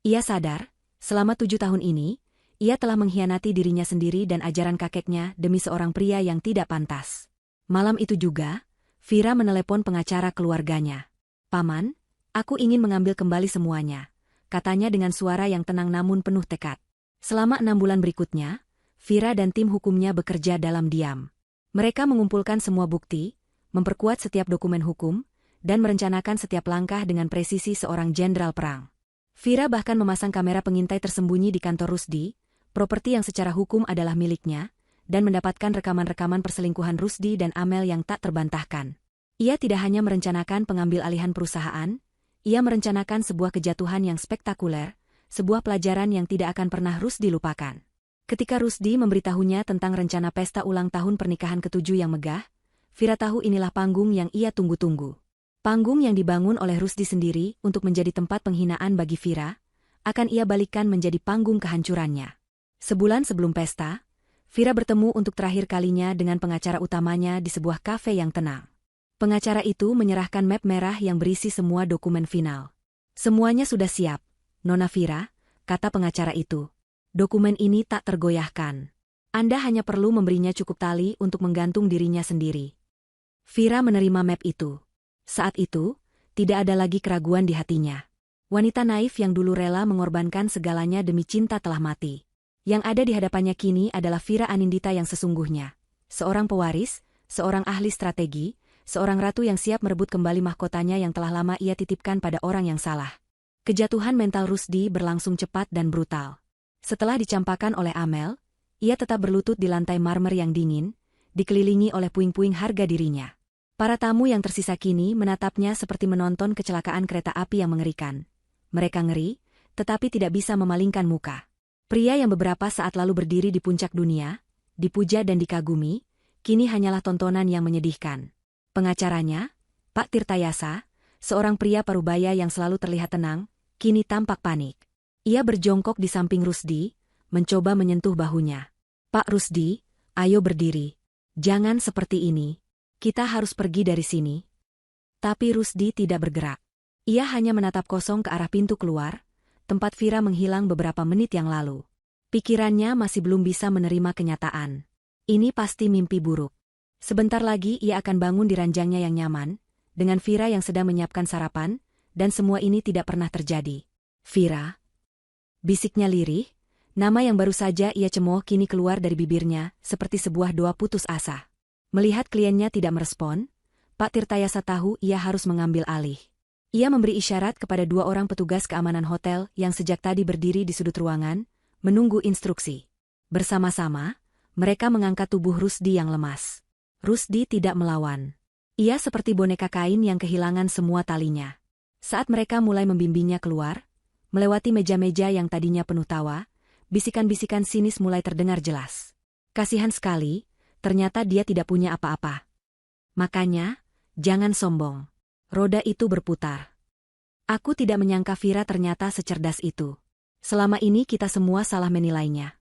Speaker 1: Ia sadar, selama 7 tahun ini, ia telah mengkhianati dirinya sendiri dan ajaran kakeknya demi seorang pria yang tidak pantas. Malam itu juga, Vira menelepon pengacara keluarganya. Paman, aku ingin mengambil kembali semuanya, katanya dengan suara yang tenang namun penuh tekad. Selama 6 bulan berikutnya, Vira dan tim hukumnya bekerja dalam diam. Mereka mengumpulkan semua bukti, memperkuat setiap dokumen hukum, dan merencanakan setiap langkah dengan presisi seorang jenderal perang. Vira bahkan memasang kamera pengintai tersembunyi di kantor Rusdi, properti yang secara hukum adalah miliknya, dan mendapatkan rekaman-rekaman perselingkuhan Rusdi dan Amel yang tak terbantahkan. Ia tidak hanya merencanakan pengambil alihan perusahaan, ia merencanakan sebuah kejatuhan yang spektakuler, sebuah pelajaran yang tidak akan pernah Rusdi lupakan. Ketika Rusdi memberitahunya tentang rencana pesta ulang tahun pernikahan ke-7 yang megah, Vira tahu inilah panggung yang ia tunggu-tunggu. Panggung yang dibangun oleh Rusdi sendiri untuk menjadi tempat penghinaan bagi Vira, akan ia balikan menjadi panggung kehancurannya. Sebulan sebelum pesta, Vira bertemu untuk terakhir kalinya dengan pengacara utamanya di sebuah kafe yang tenang. Pengacara itu menyerahkan map merah yang berisi semua dokumen final. Semuanya sudah siap, Nona Vira, kata pengacara itu. Dokumen ini tak tergoyahkan. Anda hanya perlu memberinya cukup tali untuk menggantung dirinya sendiri. Vira menerima map itu. Saat itu, tidak ada lagi keraguan di hatinya. Wanita naif yang dulu rela mengorbankan segalanya demi cinta telah mati. Yang ada di hadapannya kini adalah Vira Anindita yang sesungguhnya. Seorang pewaris, seorang ahli strategi, seorang ratu yang siap merebut kembali mahkotanya yang telah lama ia titipkan pada orang yang salah. Kejatuhan mental Rusdi berlangsung cepat dan brutal. Setelah dicampakkan oleh Amel, ia tetap berlutut di lantai marmer yang dingin, dikelilingi oleh puing-puing harga dirinya. Para tamu yang tersisa kini menatapnya seperti menonton kecelakaan kereta api yang mengerikan. Mereka ngeri, tetapi tidak bisa memalingkan muka. Pria yang beberapa saat lalu berdiri di puncak dunia, dipuja dan dikagumi, kini hanyalah tontonan yang menyedihkan. Pengacaranya, Pak Tirtayasa, seorang pria parubaya yang selalu terlihat tenang, kini tampak panik. Ia berjongkok di samping Rusdi, mencoba menyentuh bahunya. "Pak Rusdi, ayo berdiri. Jangan seperti ini. Kita harus pergi dari sini." Tapi Rusdi tidak bergerak. Ia hanya menatap kosong ke arah pintu keluar, tempat Vira menghilang beberapa menit yang lalu. Pikirannya masih belum bisa menerima kenyataan. Ini pasti mimpi buruk. Sebentar lagi ia akan bangun di ranjangnya yang nyaman, dengan Vira yang sedang menyiapkan sarapan, dan semua ini tidak pernah terjadi. "Vira," bisiknya lirih, nama yang baru saja ia cemooh kini keluar dari bibirnya, seperti sebuah doa putus asa. Melihat kliennya tidak merespon, Pak Tirtayasa tahu ia harus mengambil alih. Ia memberi isyarat kepada 2 orang petugas keamanan hotel yang sejak tadi berdiri di sudut ruangan, menunggu instruksi. Bersama-sama, mereka mengangkat tubuh Rusdi yang lemas. Rusdi tidak melawan. Ia seperti boneka kain yang kehilangan semua talinya. Saat mereka mulai membimbingnya keluar, melewati meja-meja yang tadinya penuh tawa, bisikan-bisikan sinis mulai terdengar jelas. "Kasihan sekali, ternyata dia tidak punya apa-apa. Makanya, jangan sombong. Roda itu berputar. Aku tidak menyangka Vira ternyata secerdas itu. Selama ini kita semua salah menilainya."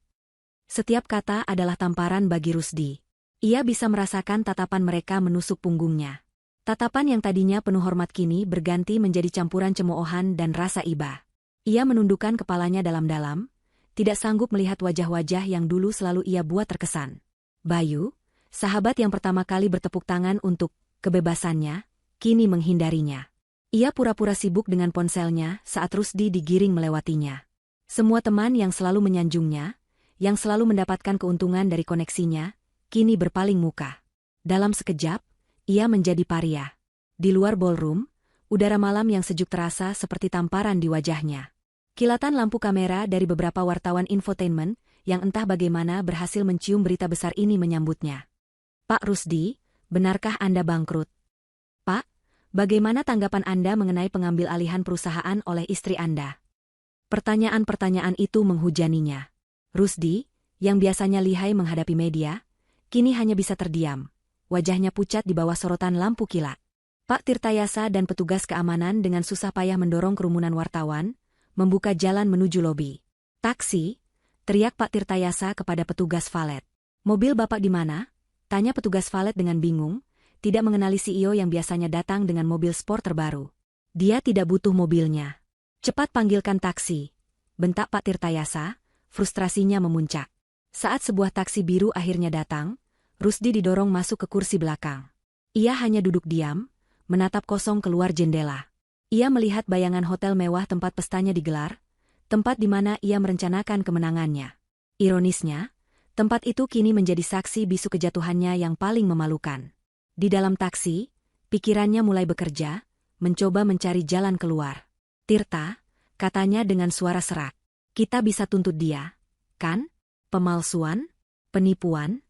Speaker 1: Setiap kata adalah tamparan bagi Rusdi. Ia bisa merasakan tatapan mereka menusuk punggungnya. Tatapan yang tadinya penuh hormat kini berganti menjadi campuran cemoohan dan rasa iba. Ia menundukkan kepalanya dalam-dalam, tidak sanggup melihat wajah-wajah yang dulu selalu ia buat terkesan. Bayu, sahabat yang pertama kali bertepuk tangan untuk kebebasannya, kini menghindarinya. Ia pura-pura sibuk dengan ponselnya saat Rusdi digiring melewatinya. Semua teman yang selalu menyanjungnya, yang selalu mendapatkan keuntungan dari koneksinya, kini berpaling muka. Dalam sekejap, ia menjadi paria. Di luar ballroom, udara malam yang sejuk terasa seperti tamparan di wajahnya. Kilatan lampu kamera dari beberapa wartawan infotainment yang entah bagaimana berhasil mencium berita besar ini menyambutnya. "Pak Rusdi, benarkah Anda bangkrut?" "Pak, bagaimana tanggapan Anda mengenai pengambil alihan perusahaan oleh istri Anda?" Pertanyaan-pertanyaan itu menghujaninya. Rusdi, yang biasanya lihai menghadapi media, kini hanya bisa terdiam. Wajahnya pucat di bawah sorotan lampu kilat. Pak Tirtayasa dan petugas keamanan dengan susah payah mendorong kerumunan wartawan, membuka jalan menuju lobi. "Taksi!" teriak Pak Tirtayasa kepada petugas valet. "Mobil Bapak di mana?" tanya petugas valet dengan bingung, tidak mengenali CEO yang biasanya datang dengan mobil sport terbaru. Dia tidak butuh mobilnya. "Cepat panggilkan taksi," bentak Pak Tirtayasa, frustrasinya memuncak. Saat sebuah taksi biru akhirnya datang, Rusdi didorong masuk ke kursi belakang. Ia hanya duduk diam, menatap kosong keluar jendela. Ia melihat bayangan hotel mewah tempat pestanya digelar, tempat di mana ia merencanakan kemenangannya. Ironisnya, tempat itu kini menjadi saksi bisu kejatuhannya yang paling memalukan. Di dalam taksi, pikirannya mulai bekerja, mencoba mencari jalan keluar. "Tirta," katanya dengan suara serak. "Kita bisa tuntut dia, kan? Pemalsuan? Penipuan?"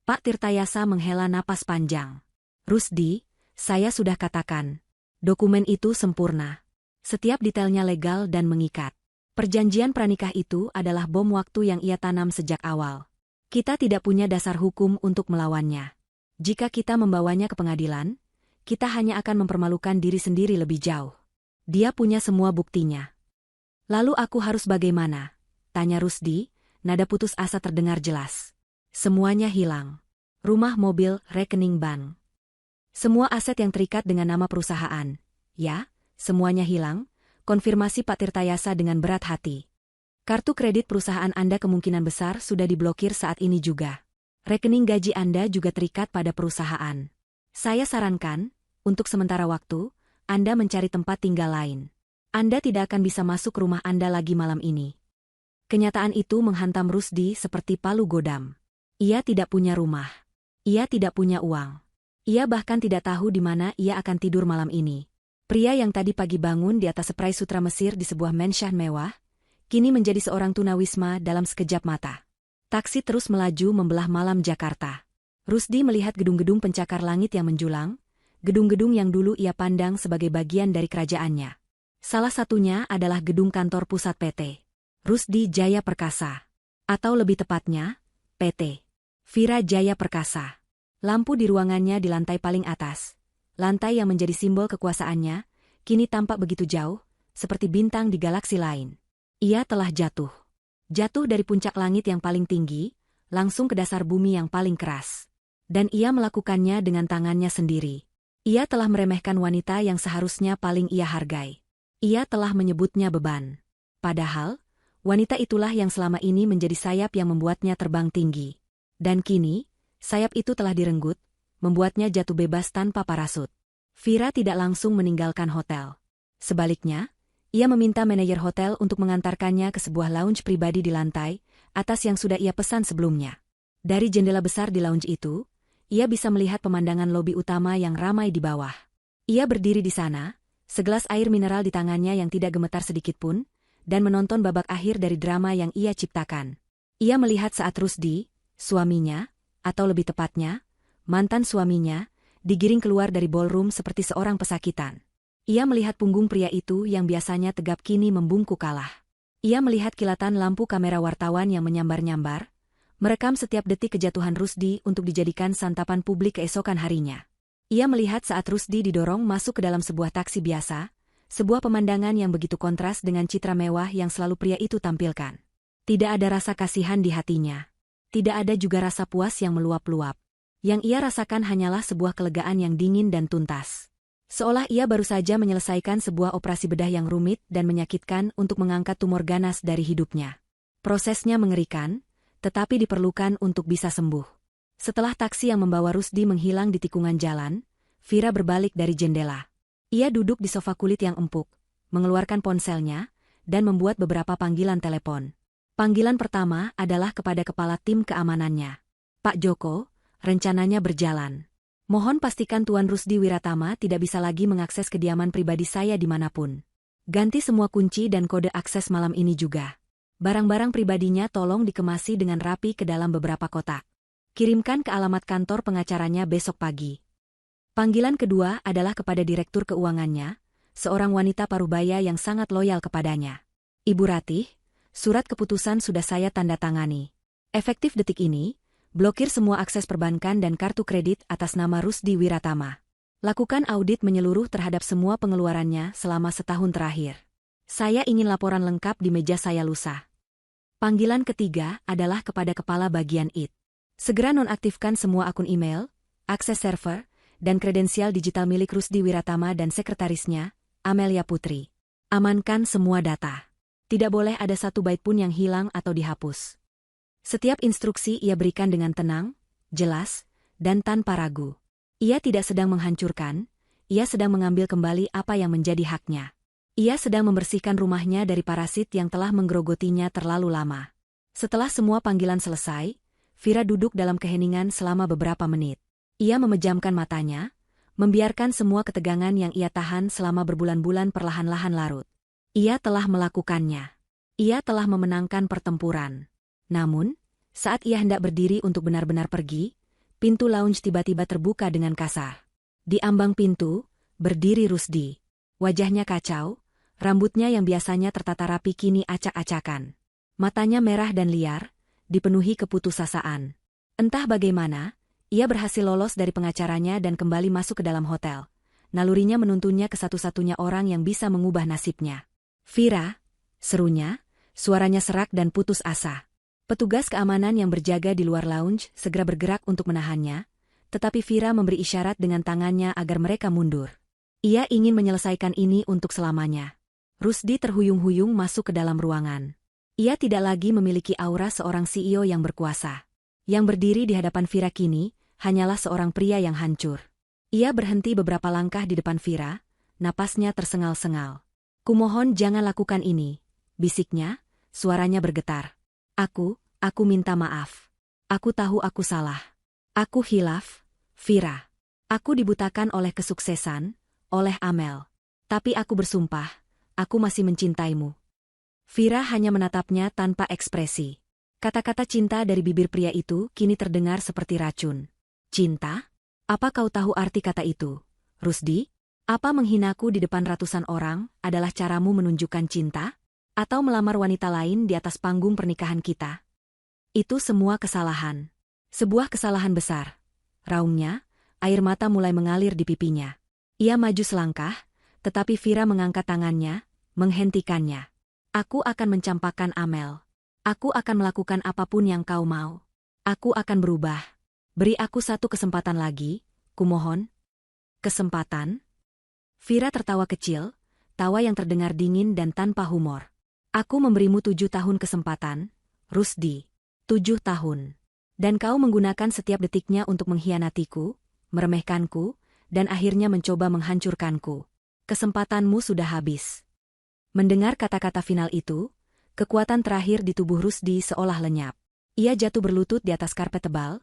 Speaker 1: Pak Tirtayasa menghela napas panjang. "Rusdi, saya sudah katakan. Dokumen itu sempurna. Setiap detailnya legal dan mengikat. Perjanjian pranikah itu adalah bom waktu yang ia tanam sejak awal. Kita tidak punya dasar hukum untuk melawannya. Jika kita membawanya ke pengadilan, kita hanya akan mempermalukan diri sendiri lebih jauh. Dia punya semua buktinya." "Lalu aku harus bagaimana?" tanya Rusdi, nada putus asa terdengar jelas. Semuanya hilang. Rumah, mobil, rekening bank. Semua aset yang terikat dengan nama perusahaan. "Ya, semuanya hilang," konfirmasi Pak Tirtayasa dengan berat hati. "Kartu kredit perusahaan Anda kemungkinan besar sudah diblokir saat ini juga. Rekening gaji Anda juga terikat pada perusahaan. Saya sarankan, untuk sementara waktu, Anda mencari tempat tinggal lain. Anda tidak akan bisa masuk rumah Anda lagi malam ini." Kenyataan itu menghantam Rusdi seperti palu godam. Ia tidak punya rumah. Ia tidak punya uang. Ia bahkan tidak tahu di mana ia akan tidur malam ini. Pria yang tadi pagi bangun di atas spray sutra Mesir di sebuah mansion mewah, kini menjadi seorang tunawisma dalam sekejap mata. Taksi terus melaju membelah malam Jakarta. Rusdi melihat gedung-gedung pencakar langit yang menjulang, gedung-gedung yang dulu ia pandang sebagai bagian dari kerajaannya. Salah satunya adalah gedung kantor pusat PT Rusdi Jaya Perkasa. Atau lebih tepatnya, PT Vira Jaya Perkasa. Lampu di ruangannya di lantai paling atas. Lantai yang menjadi simbol kekuasaannya, kini tampak begitu jauh, seperti bintang di galaksi lain. Ia telah jatuh. Jatuh dari puncak langit yang paling tinggi, langsung ke dasar bumi yang paling keras. Dan ia melakukannya dengan tangannya sendiri. Ia telah meremehkan wanita yang seharusnya paling ia hargai. Ia telah menyebutnya beban. Padahal, wanita itulah yang selama ini menjadi sayap yang membuatnya terbang tinggi. Dan kini, sayap itu telah direnggut, membuatnya jatuh bebas tanpa parasut. Vira tidak langsung meninggalkan hotel. Sebaliknya, ia meminta manajer hotel untuk mengantarkannya ke sebuah lounge pribadi di lantai atas yang sudah ia pesan sebelumnya. Dari jendela besar di lounge itu, ia bisa melihat pemandangan lobi utama yang ramai di bawah. Ia berdiri di sana, segelas air mineral di tangannya yang tidak gemetar sedikitpun, dan menonton babak akhir dari drama yang ia ciptakan. Ia melihat saat Rusdi, suaminya, atau lebih tepatnya, mantan suaminya, digiring keluar dari ballroom seperti seorang pesakitan. Ia melihat punggung pria itu yang biasanya tegap kini membungkuk kalah. Ia melihat kilatan lampu kamera wartawan yang menyambar-nyambar, merekam setiap detik kejatuhan Rusdi untuk dijadikan santapan publik keesokan harinya. Ia melihat saat Rusdi didorong masuk ke dalam sebuah taksi biasa, sebuah pemandangan yang begitu kontras dengan citra mewah yang selalu pria itu tampilkan. Tidak ada rasa kasihan di hatinya. Tidak ada juga rasa puas yang meluap-luap. Yang ia rasakan hanyalah sebuah kelegaan yang dingin dan tuntas. Seolah ia baru saja menyelesaikan sebuah operasi bedah yang rumit dan menyakitkan untuk mengangkat tumor ganas dari hidupnya. Prosesnya mengerikan, tetapi diperlukan untuk bisa sembuh. Setelah taksi yang membawa Rusdi menghilang di tikungan jalan, Vira berbalik dari jendela. Ia duduk di sofa kulit yang empuk, mengeluarkan ponselnya, dan membuat beberapa panggilan telepon. Panggilan pertama adalah kepada kepala tim keamanannya. Pak Joko, rencananya berjalan. Mohon pastikan Tuan Rusdi Wiratama tidak bisa lagi mengakses kediaman pribadi saya dimanapun. Ganti semua kunci dan kode akses malam ini juga. Barang-barang pribadinya tolong dikemasi dengan rapi ke dalam beberapa kotak. Kirimkan ke alamat kantor pengacaranya besok pagi. Panggilan kedua adalah kepada Direktur Keuangannya, seorang wanita parubaya yang sangat loyal kepadanya. Ibu Ratih, surat keputusan sudah saya tanda tangani. Efektif detik ini, blokir semua akses perbankan dan kartu kredit atas nama Rusdi Wiratama. Lakukan audit menyeluruh terhadap semua pengeluarannya selama setahun terakhir. Saya ingin laporan lengkap di meja saya lusa. Panggilan ketiga adalah kepada Kepala Bagian IT. Segera nonaktifkan semua akun email, akses server, dan kredensial digital milik Rusdi Wiratama dan sekretarisnya, Amelia Putri. Amankan semua data. Tidak boleh ada satu bait pun yang hilang atau dihapus. Setiap instruksi ia berikan dengan tenang, jelas, dan tanpa ragu. Ia tidak sedang menghancurkan, ia sedang mengambil kembali apa yang menjadi haknya. Ia sedang membersihkan rumahnya dari parasit yang telah menggerogotinya terlalu lama. Setelah semua panggilan selesai, Vira duduk dalam keheningan selama beberapa menit. Ia memejamkan matanya, membiarkan semua ketegangan yang ia tahan selama berbulan-bulan perlahan-lahan larut. Ia telah melakukannya. Ia telah memenangkan pertempuran. Namun, saat ia hendak berdiri untuk benar-benar pergi, pintu lounge tiba-tiba terbuka dengan kasar. Di ambang pintu, berdiri Rusdi. Wajahnya kacau, rambutnya yang biasanya tertata rapi kini acak-acakan. Matanya merah dan liar, dipenuhi keputusasaan. Entah bagaimana, ia berhasil lolos dari pengacaranya dan kembali masuk ke dalam hotel. Nalurinya menuntunnya ke satu-satunya orang yang bisa mengubah nasibnya. Vira, serunya, suaranya serak dan putus asa. Petugas keamanan yang berjaga di luar lounge segera bergerak untuk menahannya, tetapi Vira memberi isyarat dengan tangannya agar mereka mundur. Ia ingin menyelesaikan ini untuk selamanya. Rusdi terhuyung-huyung masuk ke dalam ruangan. Ia tidak lagi memiliki aura seorang CEO yang berkuasa. Yang berdiri di hadapan Vira kini, hanyalah seorang pria yang hancur. Ia berhenti beberapa langkah di depan Vira, napasnya tersengal-sengal. Kumohon jangan lakukan ini, bisiknya, suaranya bergetar. Aku minta maaf. Aku tahu aku salah. Aku hilaf, Vira. Aku dibutakan oleh kesuksesan, oleh Amel. Tapi aku bersumpah, aku masih mencintaimu. Vira hanya menatapnya tanpa ekspresi. Kata-kata cinta dari bibir pria itu kini terdengar seperti racun. Cinta? Apa kau tahu arti kata itu, Rusdi? Apa menghinaku di depan ratusan orang adalah caramu menunjukkan cinta? Atau melamar wanita lain di atas panggung pernikahan kita? Itu semua kesalahan. Sebuah kesalahan besar. Raungnya, air mata mulai mengalir di pipinya. Ia maju selangkah, tetapi Vira mengangkat tangannya, menghentikannya. Aku akan mencampakkan Amel. Aku akan melakukan apapun yang kau mau. Aku akan berubah. Beri aku satu kesempatan lagi, kumohon. Kesempatan? Vira tertawa kecil, tawa yang terdengar dingin dan tanpa humor. Aku memberimu 7 tahun kesempatan, Rusdi. 7 tahun. Dan kau menggunakan setiap detiknya untuk mengkhianatiku, meremehkanku, dan akhirnya mencoba menghancurkanku. Kesempatanmu sudah habis. Mendengar kata-kata final itu, kekuatan terakhir di tubuh Rusdi seolah lenyap. Ia jatuh berlutut di atas karpet tebal,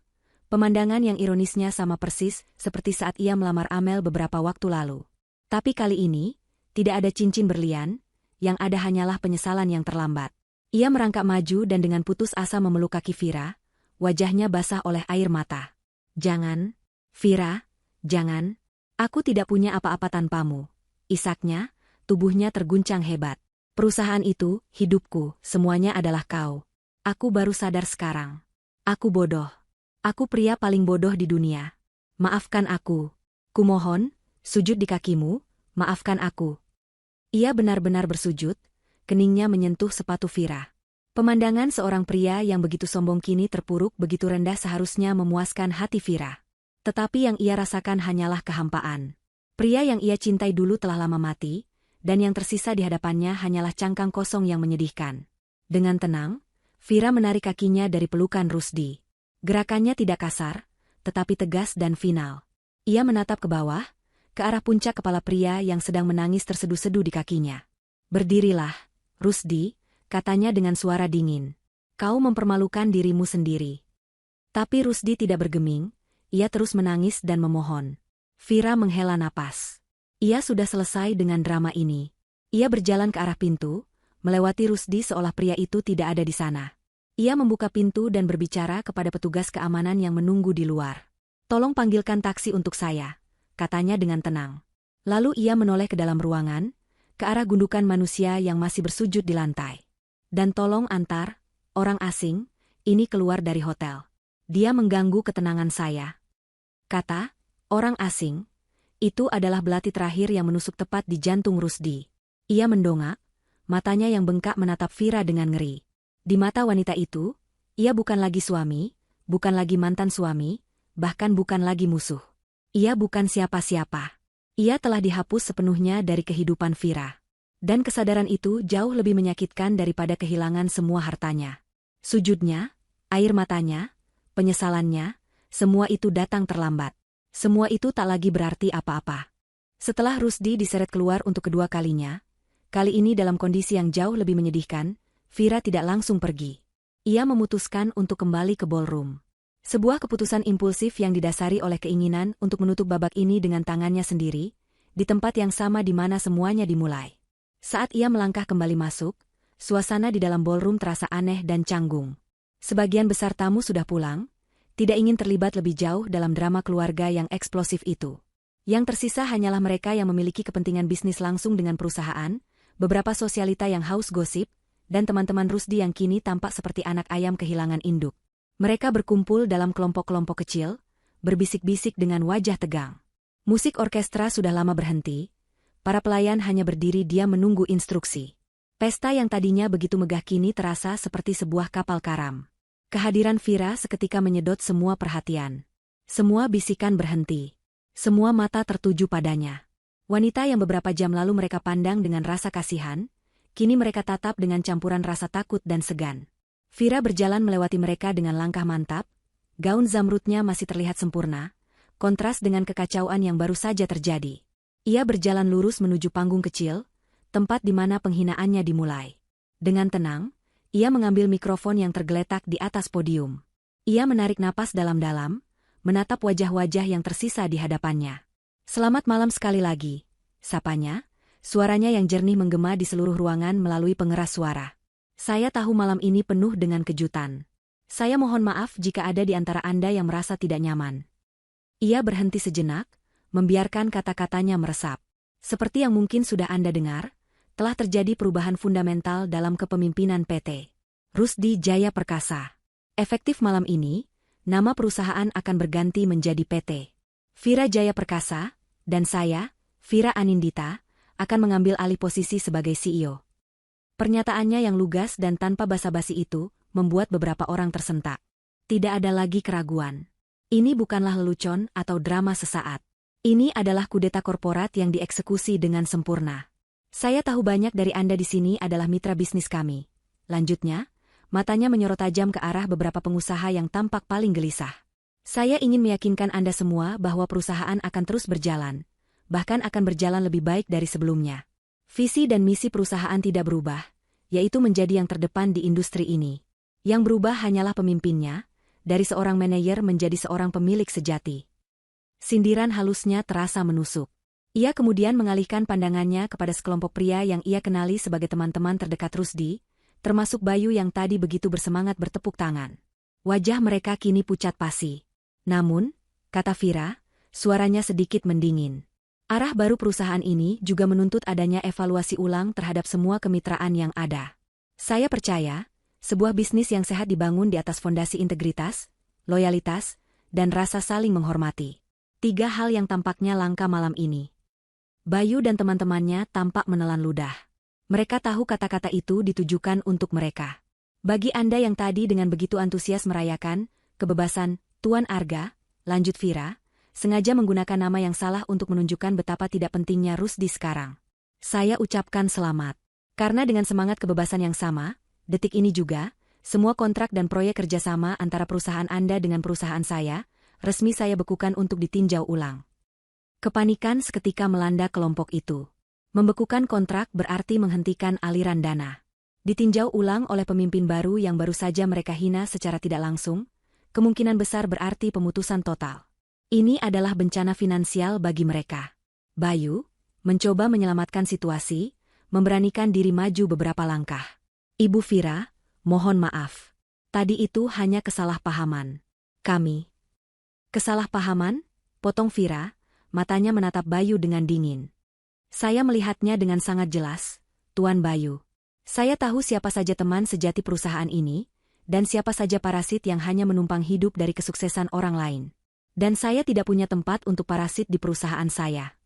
Speaker 1: pemandangan yang ironisnya sama persis seperti saat ia melamar Amel beberapa waktu lalu. Tapi kali ini, tidak ada cincin berlian, yang ada hanyalah penyesalan yang terlambat. Ia merangkak maju dan dengan putus asa memeluk kaki Vira, wajahnya basah oleh air mata. Jangan, Vira, jangan. Aku tidak punya apa-apa tanpamu. Isaknya, tubuhnya terguncang hebat. Perusahaan itu, hidupku, semuanya adalah kau. Aku baru sadar sekarang. Aku bodoh. Aku pria paling bodoh di dunia. Maafkan aku. Kumohon, sujud di kakimu, maafkan aku. Ia benar-benar bersujud, keningnya menyentuh sepatu Vira. Pemandangan seorang pria yang begitu sombong kini terpuruk begitu rendah seharusnya memuaskan hati Vira. Tetapi yang ia rasakan hanyalah kehampaan. Pria yang ia cintai dulu telah lama mati, dan yang tersisa di hadapannya hanyalah cangkang kosong yang menyedihkan. Dengan tenang, Vira menarik kakinya dari pelukan Rusdi. Gerakannya tidak kasar, tetapi tegas dan final. Ia menatap ke bawah, ke arah puncak kepala pria yang sedang menangis terseduh-seduh di kakinya. Berdirilah, Rusdi, katanya dengan suara dingin. Kau mempermalukan dirimu sendiri. Tapi Rusdi tidak bergeming, ia terus menangis dan memohon. Vira menghela napas. Ia sudah selesai dengan drama ini. Ia berjalan ke arah pintu, melewati Rusdi seolah pria itu tidak ada di sana. Ia membuka pintu dan berbicara kepada petugas keamanan yang menunggu di luar. Tolong panggilkan taksi untuk saya, katanya dengan tenang. Lalu ia menoleh ke dalam ruangan, ke arah gundukan manusia yang masih bersujud di lantai. Dan tolong antar orang asing ini keluar dari hotel. Dia mengganggu ketenangan saya. Kata orang asing. Itu adalah belati terakhir yang menusuk tepat di jantung Rusdi. Ia mendongak, matanya yang bengkak menatap Vira dengan ngeri. Di mata wanita itu, ia bukan lagi suami, bukan lagi mantan suami, bahkan bukan lagi musuh. Ia bukan siapa-siapa. Ia telah dihapus sepenuhnya dari kehidupan Vira. Dan kesadaran itu jauh lebih menyakitkan daripada kehilangan semua hartanya. Sujudnya, air matanya, penyesalannya, semua itu datang terlambat. Semua itu tak lagi berarti apa-apa. Setelah Rusdi diseret keluar untuk kedua kalinya, kali ini dalam kondisi yang jauh lebih menyedihkan, Vira tidak langsung pergi. Ia memutuskan untuk kembali ke ballroom. Sebuah keputusan impulsif yang didasari oleh keinginan untuk menutup babak ini dengan tangannya sendiri, di tempat yang sama di mana semuanya dimulai. Saat ia melangkah kembali masuk, suasana di dalam ballroom terasa aneh dan canggung. Sebagian besar tamu sudah pulang, tidak ingin terlibat lebih jauh dalam drama keluarga yang eksplosif itu. Yang tersisa hanyalah mereka yang memiliki kepentingan bisnis langsung dengan perusahaan, beberapa sosialita yang haus gosip, dan teman-teman Rusdi yang kini tampak seperti anak ayam kehilangan induk. Mereka berkumpul dalam kelompok-kelompok kecil, berbisik-bisik dengan wajah tegang. Musik orkestra sudah lama berhenti, para pelayan hanya berdiri diam menunggu instruksi. Pesta yang tadinya begitu megah kini terasa seperti sebuah kapal karam. Kehadiran Vira seketika menyedot semua perhatian. Semua bisikan berhenti. Semua mata tertuju padanya. Wanita yang beberapa jam lalu mereka pandang dengan rasa kasihan, kini mereka tatap dengan campuran rasa takut dan segan. Vira berjalan melewati mereka dengan langkah mantap, gaun zamrudnya masih terlihat sempurna, kontras dengan kekacauan yang baru saja terjadi. Ia berjalan lurus menuju panggung kecil, tempat di mana penghinaannya dimulai. Dengan tenang, ia mengambil mikrofon yang tergeletak di atas podium. Ia menarik napas dalam-dalam, menatap wajah-wajah yang tersisa di hadapannya. Selamat malam sekali lagi, sapanya, Suaranya yang jernih menggema di seluruh ruangan melalui pengeras suara. Saya tahu malam ini penuh dengan kejutan. Saya mohon maaf jika ada di antara Anda yang merasa tidak nyaman. Ia berhenti sejenak, membiarkan kata-katanya meresap. Seperti yang mungkin sudah Anda dengar, telah terjadi perubahan fundamental dalam kepemimpinan PT Rusdi Jaya Perkasa. Efektif malam ini, nama perusahaan akan berganti menjadi PT Vira Jaya Perkasa, dan saya, Vira Anindita, akan mengambil alih posisi sebagai CEO. Pernyataannya yang lugas dan tanpa basa-basi itu membuat beberapa orang tersentak. Tidak ada lagi keraguan. Ini bukanlah lelucon atau drama sesaat. Ini adalah kudeta korporat yang dieksekusi dengan sempurna. Saya tahu banyak dari Anda di sini adalah mitra bisnis kami. Lanjutnya, matanya menyorot tajam ke arah beberapa pengusaha yang tampak paling gelisah. Saya ingin meyakinkan Anda semua bahwa perusahaan akan terus berjalan, bahkan akan berjalan lebih baik dari sebelumnya. Visi dan misi perusahaan tidak berubah, yaitu menjadi yang terdepan di industri ini. Yang berubah hanyalah pemimpinnya, dari seorang manajer menjadi seorang pemilik sejati. Sindiran halusnya terasa menusuk. Ia kemudian mengalihkan pandangannya kepada sekelompok pria yang ia kenali sebagai teman-teman terdekat Rusdi, termasuk Bayu yang tadi begitu bersemangat bertepuk tangan. Wajah mereka kini pucat pasi. Namun, kata Vira, suaranya sedikit mendingin. Arah baru perusahaan ini juga menuntut adanya evaluasi ulang terhadap semua kemitraan yang ada. Saya percaya, sebuah bisnis yang sehat dibangun di atas fondasi integritas, loyalitas, dan rasa saling menghormati. 3 hal yang tampaknya langka malam ini. Bayu dan teman-temannya tampak menelan ludah. Mereka tahu kata-kata itu ditujukan untuk mereka. Bagi Anda yang tadi dengan begitu antusias merayakan kebebasan Tuan Arga, lanjut Vira, sengaja menggunakan nama yang salah untuk menunjukkan betapa tidak pentingnya Rusdi sekarang. Saya ucapkan selamat. Karena dengan semangat kebebasan yang sama, detik ini juga, semua kontrak dan proyek kerjasama antara perusahaan Anda dengan perusahaan saya, resmi saya bekukan untuk ditinjau ulang. Kepanikan seketika melanda kelompok itu. Membekukan kontrak berarti menghentikan aliran dana. Ditinjau ulang oleh pemimpin baru yang baru saja mereka hina secara tidak langsung, kemungkinan besar berarti pemutusan total. Ini adalah bencana finansial bagi mereka. Bayu mencoba menyelamatkan situasi, memberanikan diri maju beberapa langkah. Ibu Vira, mohon maaf. Tadi itu hanya kesalahpahaman. Kami. Kesalahpahaman? Potong Vira, matanya menatap Bayu dengan dingin. Saya melihatnya dengan sangat jelas, Tuan Bayu. Saya tahu siapa saja teman sejati perusahaan ini, dan siapa saja parasit yang hanya menumpang hidup dari kesuksesan orang lain. Dan saya tidak punya tempat untuk parasit di perusahaan saya.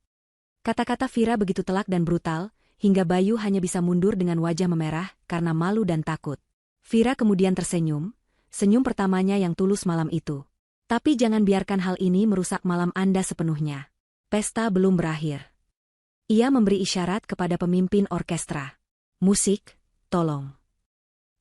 Speaker 1: Kata-kata Vira begitu telak dan brutal, hingga Bayu hanya bisa mundur dengan wajah memerah karena malu dan takut. Vira kemudian tersenyum, senyum pertamanya yang tulus malam itu. Tapi jangan biarkan hal ini merusak malam Anda sepenuhnya. Pesta belum berakhir. Ia memberi isyarat kepada pemimpin orkestra. Musik, tolong.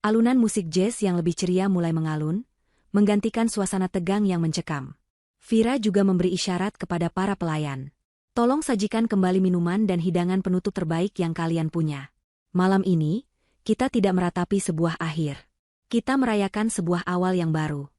Speaker 1: Alunan musik jazz yang lebih ceria mulai mengalun, menggantikan suasana tegang yang mencekam. Vira juga memberi isyarat kepada para pelayan. Tolong sajikan kembali minuman dan hidangan penutup terbaik yang kalian punya. Malam ini, kita tidak meratapi sebuah akhir. Kita merayakan sebuah awal yang baru.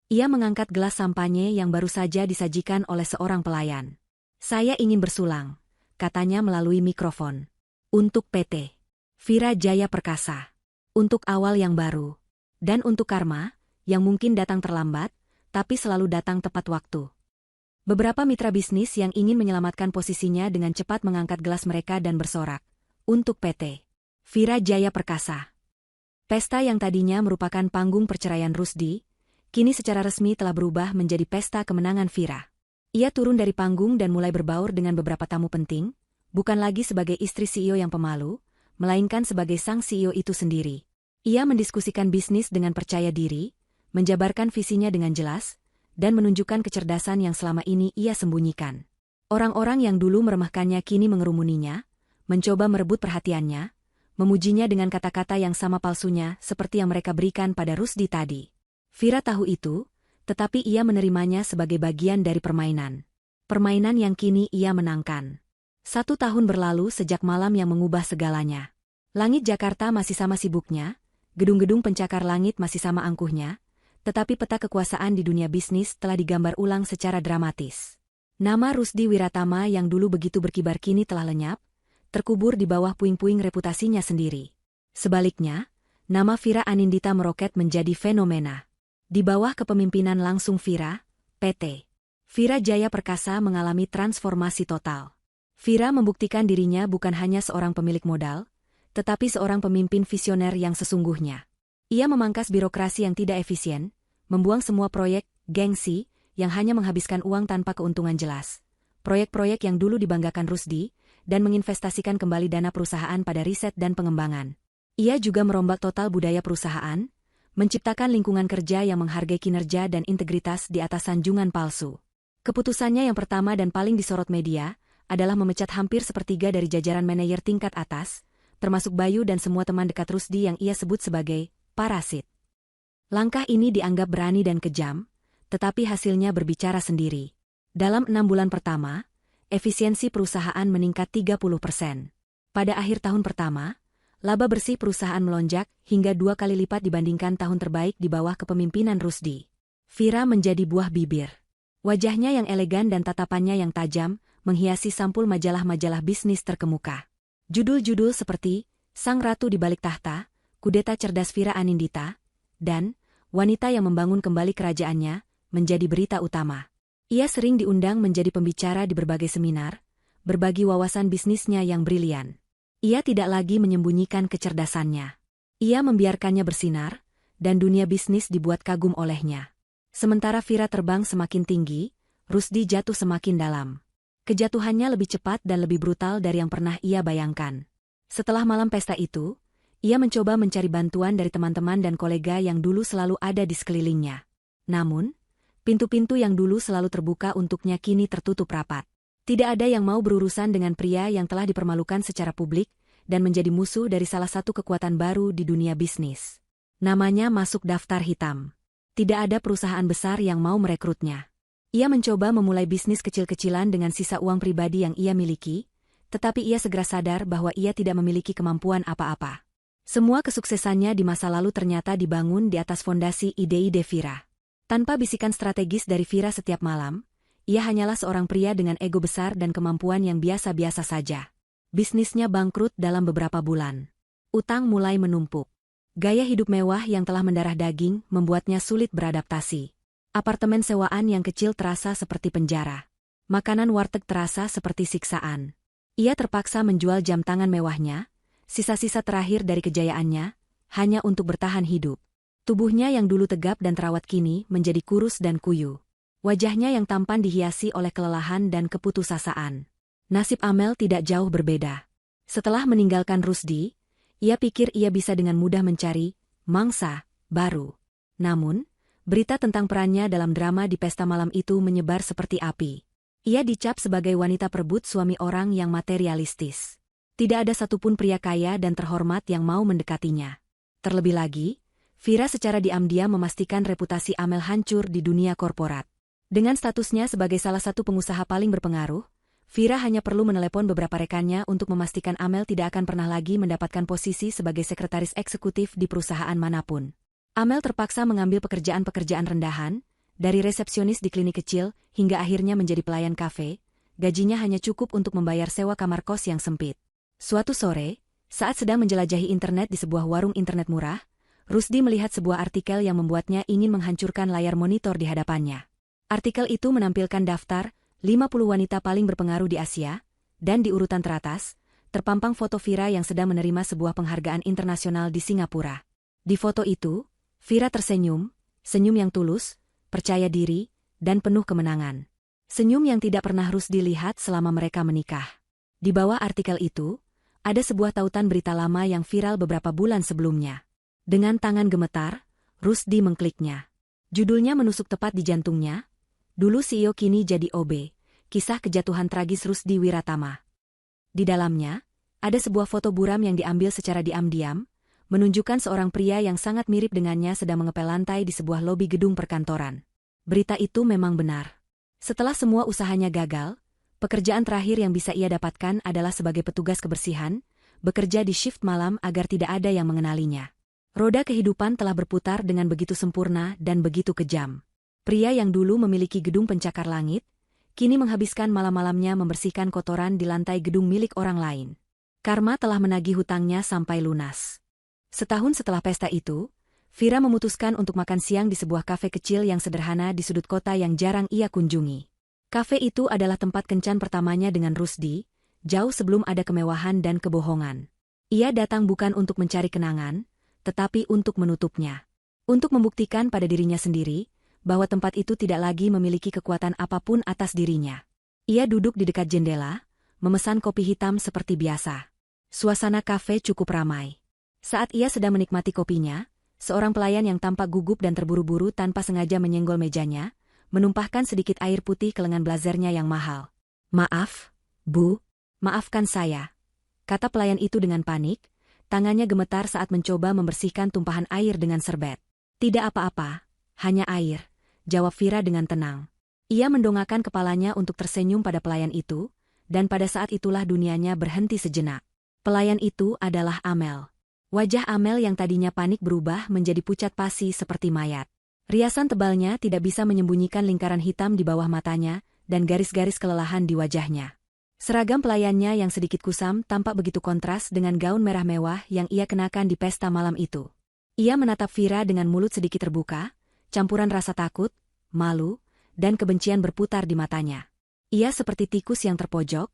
Speaker 1: Ia mengangkat gelas sampanye yang baru saja disajikan oleh seorang pelayan. Saya ingin bersulang, katanya melalui mikrofon. Untuk PT Vira Jaya Perkasa. Untuk awal yang baru. Dan untuk karma, yang mungkin datang terlambat, tapi selalu datang tepat waktu. Beberapa mitra bisnis yang ingin menyelamatkan posisinya dengan cepat mengangkat gelas mereka dan bersorak. Untuk PT Vira Jaya Perkasa. Pesta yang tadinya merupakan panggung perceraian Rusdi, kini secara resmi telah berubah menjadi pesta kemenangan Vira. Ia turun dari panggung dan mulai berbaur dengan beberapa tamu penting, bukan lagi sebagai istri CEO yang pemalu, melainkan sebagai sang CEO itu sendiri. Ia mendiskusikan bisnis dengan percaya diri, menjabarkan visinya dengan jelas, dan menunjukkan kecerdasan yang selama ini ia sembunyikan. Orang-orang yang dulu meremehkannya kini mengerumuninya, mencoba merebut perhatiannya, memujinya dengan kata-kata yang sama palsunya seperti yang mereka berikan pada Rusdi tadi. Vira tahu itu, tetapi ia menerimanya sebagai bagian dari permainan. Permainan yang kini ia menangkan. 1 tahun berlalu sejak malam yang mengubah segalanya. Langit Jakarta masih sama sibuknya, gedung-gedung pencakar langit masih sama angkuhnya, tetapi peta kekuasaan di dunia bisnis telah digambar ulang secara dramatis. Nama Rusdi Wiratama yang dulu begitu berkibar kini telah lenyap, terkubur di bawah puing-puing reputasinya sendiri. Sebaliknya, nama Vira Anindita meroket menjadi fenomena. Di bawah kepemimpinan langsung Vira, PT Vira Jaya Perkasa mengalami transformasi total. Vira membuktikan dirinya bukan hanya seorang pemilik modal, tetapi seorang pemimpin visioner yang sesungguhnya. Ia memangkas birokrasi yang tidak efisien, membuang semua proyek gengsi yang hanya menghabiskan uang tanpa keuntungan jelas, proyek-proyek yang dulu dibanggakan Rusdi, dan menginvestasikan kembali dana perusahaan pada riset dan pengembangan. Ia juga merombak total budaya perusahaan, menciptakan lingkungan kerja yang menghargai kinerja dan integritas di atas sanjungan palsu. Keputusannya yang pertama dan paling disorot media adalah memecat hampir sepertiga dari jajaran manajer tingkat atas, termasuk Bayu dan semua teman dekat Rusdi yang ia sebut sebagai parasit. Langkah ini dianggap berani dan kejam, tetapi hasilnya berbicara sendiri. Dalam 6 bulan pertama, efisiensi perusahaan meningkat 30%. Pada akhir tahun pertama, laba bersih perusahaan melonjak hingga 2 kali lipat dibandingkan tahun terbaik di bawah kepemimpinan Rusdi. Vira menjadi buah bibir. Wajahnya yang elegan dan tatapannya yang tajam menghiasi sampul majalah-majalah bisnis terkemuka. Judul-judul seperti Sang Ratu di Balik Tahta, Kudeta Cerdas Vira Anindita, dan Wanita yang Membangun Kembali Kerajaannya menjadi berita utama. Ia sering diundang menjadi pembicara di berbagai seminar, berbagi wawasan bisnisnya yang brilian. Ia tidak lagi menyembunyikan kecerdasannya. Ia membiarkannya bersinar, dan dunia bisnis dibuat kagum olehnya. Sementara Vira terbang semakin tinggi, Rusdi jatuh semakin dalam. Kejatuhannya lebih cepat dan lebih brutal dari yang pernah ia bayangkan. Setelah malam pesta itu, ia mencoba mencari bantuan dari teman-teman dan kolega yang dulu selalu ada di sekelilingnya. Namun, pintu-pintu yang dulu selalu terbuka untuknya kini tertutup rapat. Tidak ada yang mau berurusan dengan pria yang telah dipermalukan secara publik dan menjadi musuh dari salah satu kekuatan baru di dunia bisnis. Namanya masuk daftar hitam. Tidak ada perusahaan besar yang mau merekrutnya. Ia mencoba memulai bisnis kecil-kecilan dengan sisa uang pribadi yang ia miliki, tetapi ia segera sadar bahwa ia tidak memiliki kemampuan apa-apa. Semua kesuksesannya di masa lalu ternyata dibangun di atas fondasi ide-ide Vira. Tanpa bisikan strategis dari Vira setiap malam, ia hanyalah seorang pria dengan ego besar dan kemampuan yang biasa-biasa saja. Bisnisnya bangkrut dalam beberapa bulan. Utang mulai menumpuk. Gaya hidup mewah yang telah mendarah daging membuatnya sulit beradaptasi. Apartemen sewaan yang kecil terasa seperti penjara. Makanan warteg terasa seperti siksaan. Ia terpaksa menjual jam tangan mewahnya, sisa-sisa terakhir dari kejayaannya, hanya untuk bertahan hidup. Tubuhnya yang dulu tegap dan terawat kini menjadi kurus dan kuyu. Wajahnya yang tampan dihiasi oleh kelelahan dan keputusasaan. Nasib Amel tidak jauh berbeda. Setelah meninggalkan Rusdi, ia pikir ia bisa dengan mudah mencari mangsa baru. Namun, berita tentang perannya dalam drama di pesta malam itu menyebar seperti api. Ia dicap sebagai wanita perebut suami orang yang materialistis. Tidak ada satupun pria kaya dan terhormat yang mau mendekatinya. Terlebih lagi, Vira secara diam-diam memastikan reputasi Amel hancur di dunia korporat. Dengan statusnya sebagai salah satu pengusaha paling berpengaruh, Vira hanya perlu menelepon beberapa rekannya untuk memastikan Amel tidak akan pernah lagi mendapatkan posisi sebagai sekretaris eksekutif di perusahaan manapun. Amel terpaksa mengambil pekerjaan-pekerjaan rendahan, dari resepsionis di klinik kecil hingga akhirnya menjadi pelayan kafe. Gajinya hanya cukup untuk membayar sewa kamar kos yang sempit. Suatu sore, saat sedang menjelajahi internet di sebuah warung internet murah, Rusdi melihat sebuah artikel yang membuatnya ingin menghancurkan layar monitor di hadapannya. Artikel itu menampilkan daftar 50 wanita paling berpengaruh di Asia, dan di urutan teratas, terpampang foto Vira yang sedang menerima sebuah penghargaan internasional di Singapura. Di foto itu, Vira tersenyum, senyum yang tulus, percaya diri, dan penuh kemenangan. Senyum yang tidak pernah Rusdi lihat selama mereka menikah. Di bawah artikel itu, ada sebuah tautan berita lama yang viral beberapa bulan sebelumnya. Dengan tangan gemetar, Rusdi mengkliknya. Judulnya menusuk tepat di jantungnya. Dulu CEO kini jadi OB, kisah kejatuhan tragis Rusdi Wiratama. Di dalamnya, ada sebuah foto buram yang diambil secara diam-diam, menunjukkan seorang pria yang sangat mirip dengannya sedang mengepel lantai di sebuah lobi gedung perkantoran. Berita itu memang benar. Setelah semua usahanya gagal, pekerjaan terakhir yang bisa ia dapatkan adalah sebagai petugas kebersihan, bekerja di shift malam agar tidak ada yang mengenalinya. Roda kehidupan telah berputar dengan begitu sempurna dan begitu kejam. Pria yang dulu memiliki gedung pencakar langit, kini menghabiskan malam-malamnya membersihkan kotoran di lantai gedung milik orang lain. Karma telah menagih hutangnya sampai lunas. Setahun setelah pesta itu, Vira memutuskan untuk makan siang di sebuah kafe kecil yang sederhana di sudut kota yang jarang ia kunjungi. Kafe itu adalah tempat kencan pertamanya dengan Rusdi, jauh sebelum ada kemewahan dan kebohongan. Ia datang bukan untuk mencari kenangan, tetapi untuk menutupnya. Untuk membuktikan pada dirinya sendiri, bahwa tempat itu tidak lagi memiliki kekuatan apapun atas dirinya. Ia duduk di dekat jendela, memesan kopi hitam seperti biasa. Suasana kafe cukup ramai. Saat ia sedang menikmati kopinya, seorang pelayan yang tampak gugup dan terburu-buru tanpa sengaja menyenggol mejanya, menumpahkan sedikit air putih ke lengan blazernya yang mahal. "Maaf, Bu, maafkan saya," kata pelayan itu dengan panik, tangannya gemetar saat mencoba membersihkan tumpahan air dengan serbet. "Tidak apa-apa, hanya air," jawab Vira dengan tenang. Ia mendongakkan kepalanya untuk tersenyum pada pelayan itu, dan pada saat itulah dunianya berhenti sejenak. Pelayan itu adalah Amel. Wajah Amel yang tadinya panik berubah menjadi pucat pasi seperti mayat. Riasan tebalnya tidak bisa menyembunyikan lingkaran hitam di bawah matanya dan garis-garis kelelahan di wajahnya. Seragam pelayannya yang sedikit kusam tampak begitu kontras dengan gaun merah mewah yang ia kenakan di pesta malam itu. Ia menatap Vira dengan mulut sedikit terbuka, campuran rasa takut, malu, dan kebencian berputar di matanya. Ia seperti tikus yang terpojok,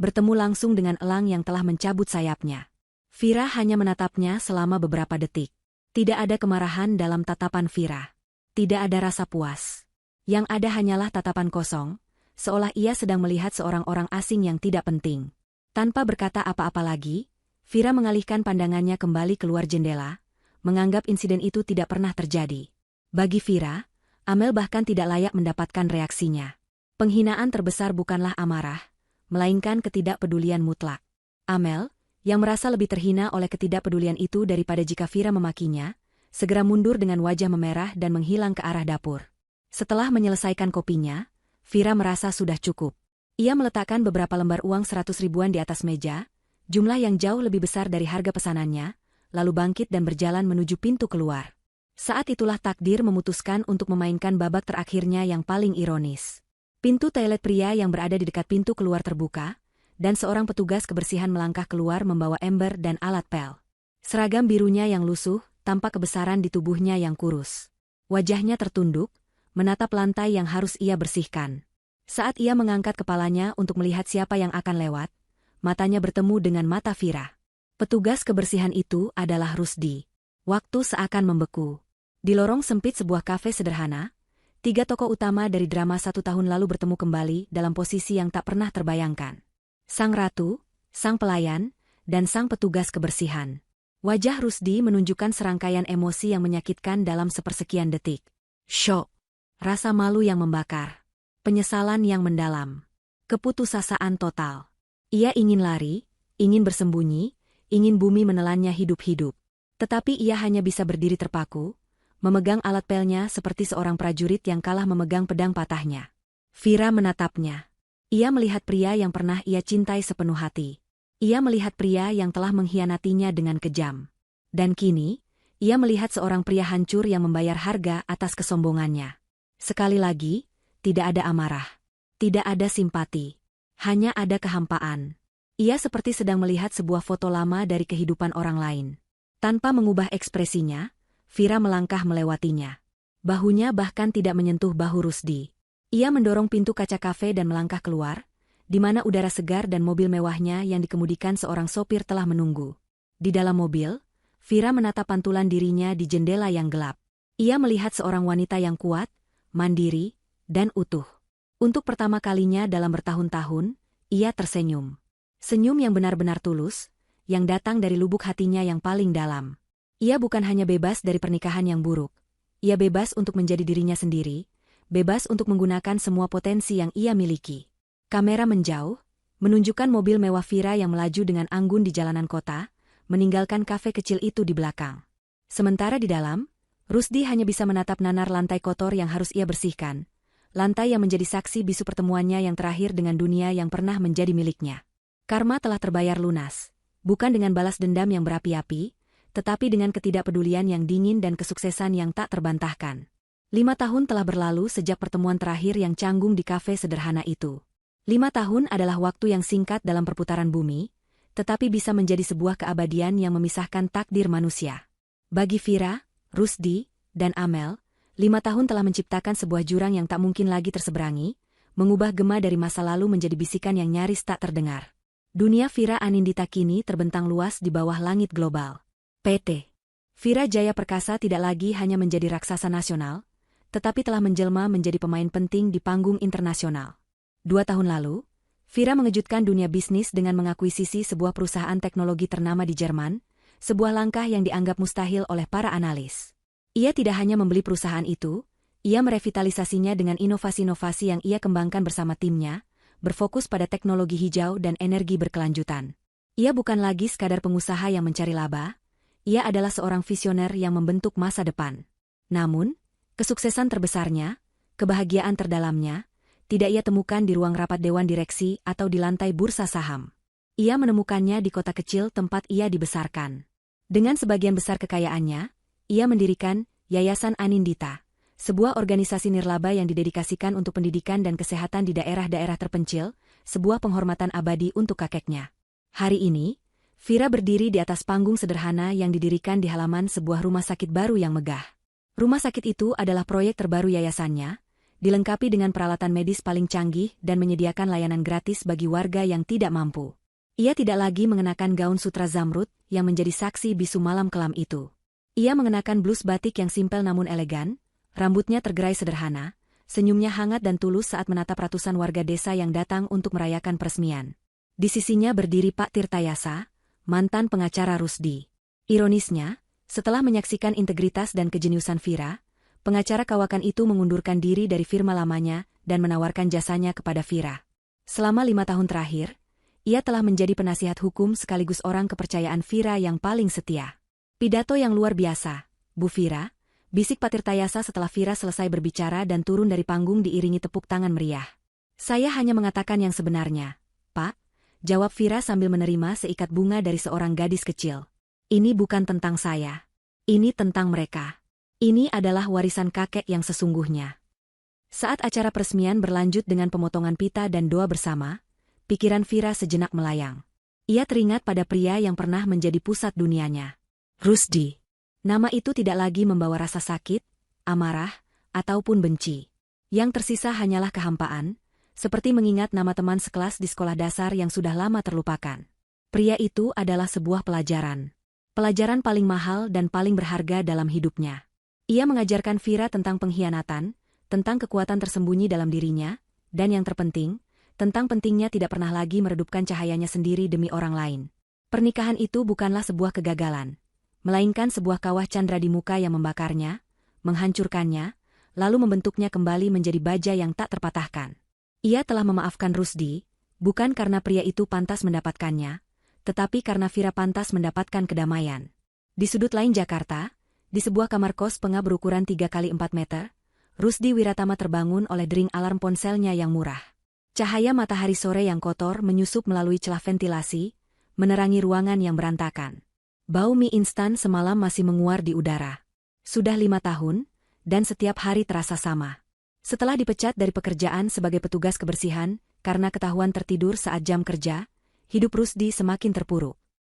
Speaker 1: bertemu langsung dengan elang yang telah mencabut sayapnya. Vira hanya menatapnya selama beberapa detik. Tidak ada kemarahan dalam tatapan Vira. Tidak ada rasa puas. Yang ada hanyalah tatapan kosong, seolah ia sedang melihat seorang orang asing yang tidak penting. Tanpa berkata apa-apa lagi, Vira mengalihkan pandangannya kembali keluar jendela, menganggap insiden itu tidak pernah terjadi. Bagi Vira, Amel bahkan tidak layak mendapatkan reaksinya. Penghinaan terbesar bukanlah amarah, melainkan ketidakpedulian mutlak. Amel, yang merasa lebih terhina oleh ketidakpedulian itu daripada jika Vira memakinya, segera mundur dengan wajah memerah dan menghilang ke arah dapur. Setelah menyelesaikan kopinya, Vira merasa sudah cukup. Ia meletakkan beberapa lembar uang 100 ribuan di atas meja, jumlah yang jauh lebih besar dari harga pesanannya, lalu bangkit dan berjalan menuju pintu keluar. Saat itulah takdir memutuskan untuk memainkan babak terakhirnya yang paling ironis. Pintu toilet pria yang berada di dekat pintu keluar terbuka, dan seorang petugas kebersihan melangkah keluar membawa ember dan alat pel. Seragam birunya yang lusuh, tampak kebesaran di tubuhnya yang kurus. Wajahnya tertunduk, menatap lantai yang harus ia bersihkan. Saat ia mengangkat kepalanya untuk melihat siapa yang akan lewat, matanya bertemu dengan mata Vira. Petugas kebersihan itu adalah Rusdi. Waktu seakan membeku. Di lorong sempit sebuah kafe sederhana, 3 tokoh utama dari drama 1 tahun lalu bertemu kembali dalam posisi yang tak pernah terbayangkan. Sang ratu, sang pelayan, dan sang petugas kebersihan. Wajah Rusdi menunjukkan serangkaian emosi yang menyakitkan dalam sepersekian detik. Syok, rasa malu yang membakar, penyesalan yang mendalam, keputusasaan total. Ia ingin lari, ingin bersembunyi, ingin bumi menelannya hidup-hidup. Tetapi ia hanya bisa berdiri terpaku, memegang alat pelnya seperti seorang prajurit yang kalah memegang pedang patahnya. Vira menatapnya. Ia melihat pria yang pernah ia cintai sepenuh hati. Ia melihat pria yang telah mengkhianatinya dengan kejam. Dan kini, ia melihat seorang pria hancur yang membayar harga atas kesombongannya. Sekali lagi, tidak ada amarah. Tidak ada simpati. Hanya ada kehampaan. Ia seperti sedang melihat sebuah foto lama dari kehidupan orang lain. Tanpa mengubah ekspresinya, Vira melangkah melewatinya. Bahunya bahkan tidak menyentuh bahu Rusdi. Ia mendorong pintu kaca kafe dan melangkah keluar, di mana udara segar dan mobil mewahnya yang dikemudikan seorang sopir telah menunggu. Di dalam mobil, Vira menatap pantulan dirinya di jendela yang gelap. Ia melihat seorang wanita yang kuat, mandiri, dan utuh. Untuk pertama kalinya dalam bertahun-tahun, ia tersenyum. Senyum yang benar-benar tulus, yang datang dari lubuk hatinya yang paling dalam. Ia bukan hanya bebas dari pernikahan yang buruk. Ia bebas untuk menjadi dirinya sendiri, bebas untuk menggunakan semua potensi yang ia miliki. Kamera menjauh, menunjukkan mobil mewah Vira yang melaju dengan anggun di jalanan kota, meninggalkan kafe kecil itu di belakang. Sementara di dalam, Rusdi hanya bisa menatap nanar lantai kotor yang harus ia bersihkan, lantai yang menjadi saksi bisu pertemuannya yang terakhir dengan dunia yang pernah menjadi miliknya. Karma telah terbayar lunas, bukan dengan balas dendam yang berapi-api, tetapi dengan ketidakpedulian yang dingin dan kesuksesan yang tak terbantahkan. 5 tahun telah berlalu sejak pertemuan terakhir yang canggung di kafe sederhana itu. 5 tahun adalah waktu yang singkat dalam perputaran bumi, tetapi bisa menjadi sebuah keabadian yang memisahkan takdir manusia. Bagi Vira, Rusdi, dan Amel, 5 tahun telah menciptakan sebuah jurang yang tak mungkin lagi terseberangi, mengubah gema dari masa lalu menjadi bisikan yang nyaris tak terdengar. Dunia Vira Anindita kini terbentang luas di bawah langit global. PT Vira Jaya Perkasa tidak lagi hanya menjadi raksasa nasional, tetapi telah menjelma menjadi pemain penting di panggung internasional. 2 tahun lalu, Vira mengejutkan dunia bisnis dengan mengakuisisi sebuah perusahaan teknologi ternama di Jerman, sebuah langkah yang dianggap mustahil oleh para analis. Ia tidak hanya membeli perusahaan itu, ia merevitalisasinya dengan inovasi-inovasi yang ia kembangkan bersama timnya, berfokus pada teknologi hijau dan energi berkelanjutan. Ia bukan lagi sekadar pengusaha yang mencari laba, ia adalah seorang visioner yang membentuk masa depan. Namun, kesuksesan terbesarnya, kebahagiaan terdalamnya, tidak ia temukan di ruang rapat dewan direksi atau di lantai bursa saham. Ia menemukannya di kota kecil tempat ia dibesarkan. Dengan sebagian besar kekayaannya, ia mendirikan Yayasan Anindita, sebuah organisasi nirlaba yang didedikasikan untuk pendidikan dan kesehatan di daerah-daerah terpencil, sebuah penghormatan abadi untuk kakeknya. Hari ini, Vira berdiri di atas panggung sederhana yang didirikan di halaman sebuah rumah sakit baru yang megah. Rumah sakit itu adalah proyek terbaru yayasannya, dilengkapi dengan peralatan medis paling canggih dan menyediakan layanan gratis bagi warga yang tidak mampu. Ia tidak lagi mengenakan gaun sutra zamrud yang menjadi saksi bisu malam kelam itu. Ia mengenakan blus batik yang simpel namun elegan, rambutnya tergerai sederhana, senyumnya hangat dan tulus saat menatap ratusan warga desa yang datang untuk merayakan peresmian. Di sisinya berdiri Pak Tirtayasa, mantan pengacara Rusdi. Ironisnya, setelah menyaksikan integritas dan kejeniusan Vira, pengacara kawakan itu mengundurkan diri dari firma lamanya dan menawarkan jasanya kepada Vira. Selama 5 tahun terakhir, ia telah menjadi penasihat hukum sekaligus orang kepercayaan Vira yang paling setia. Pidato yang luar biasa, Bu Vira, bisik Pak Tirtayasa setelah Vira selesai berbicara dan turun dari panggung diiringi tepuk tangan meriah. Saya hanya mengatakan yang sebenarnya, Pak, jawab Vira sambil menerima seikat bunga dari seorang gadis kecil. Ini bukan tentang saya. Ini tentang mereka. Ini adalah warisan kakek yang sesungguhnya. Saat acara peresmian berlanjut dengan pemotongan pita dan doa bersama, pikiran Vira sejenak melayang. Ia teringat pada pria yang pernah menjadi pusat dunianya. Rusdi. Nama itu tidak lagi membawa rasa sakit, amarah, ataupun benci. Yang tersisa hanyalah kehampaan, seperti mengingat nama teman sekelas di sekolah dasar yang sudah lama terlupakan. Pria itu adalah sebuah pelajaran. Pelajaran paling mahal dan paling berharga dalam hidupnya. Ia mengajarkan Vira tentang pengkhianatan, tentang kekuatan tersembunyi dalam dirinya, dan yang terpenting, tentang pentingnya tidak pernah lagi meredupkan cahayanya sendiri demi orang lain. Pernikahan itu bukanlah sebuah kegagalan, melainkan sebuah kawah candra di muka yang membakarnya, menghancurkannya, lalu membentuknya kembali menjadi baja yang tak terpatahkan. Ia telah memaafkan Rusdi, bukan karena pria itu pantas mendapatkannya, tetapi karena Vira pantas mendapatkan kedamaian. Di sudut lain Jakarta, di sebuah kamar kos pengap berukuran 3x4 meter, Rusdi Wiratama terbangun oleh dering alarm ponselnya yang murah. Cahaya matahari sore yang kotor menyusup melalui celah ventilasi, menerangi ruangan yang berantakan. Bau mie instan semalam masih menguar di udara. Sudah 5 tahun, dan setiap hari terasa sama. Setelah dipecat dari pekerjaan sebagai petugas kebersihan, karena ketahuan tertidur saat jam kerja, hidup Rusdi semakin terpuruk.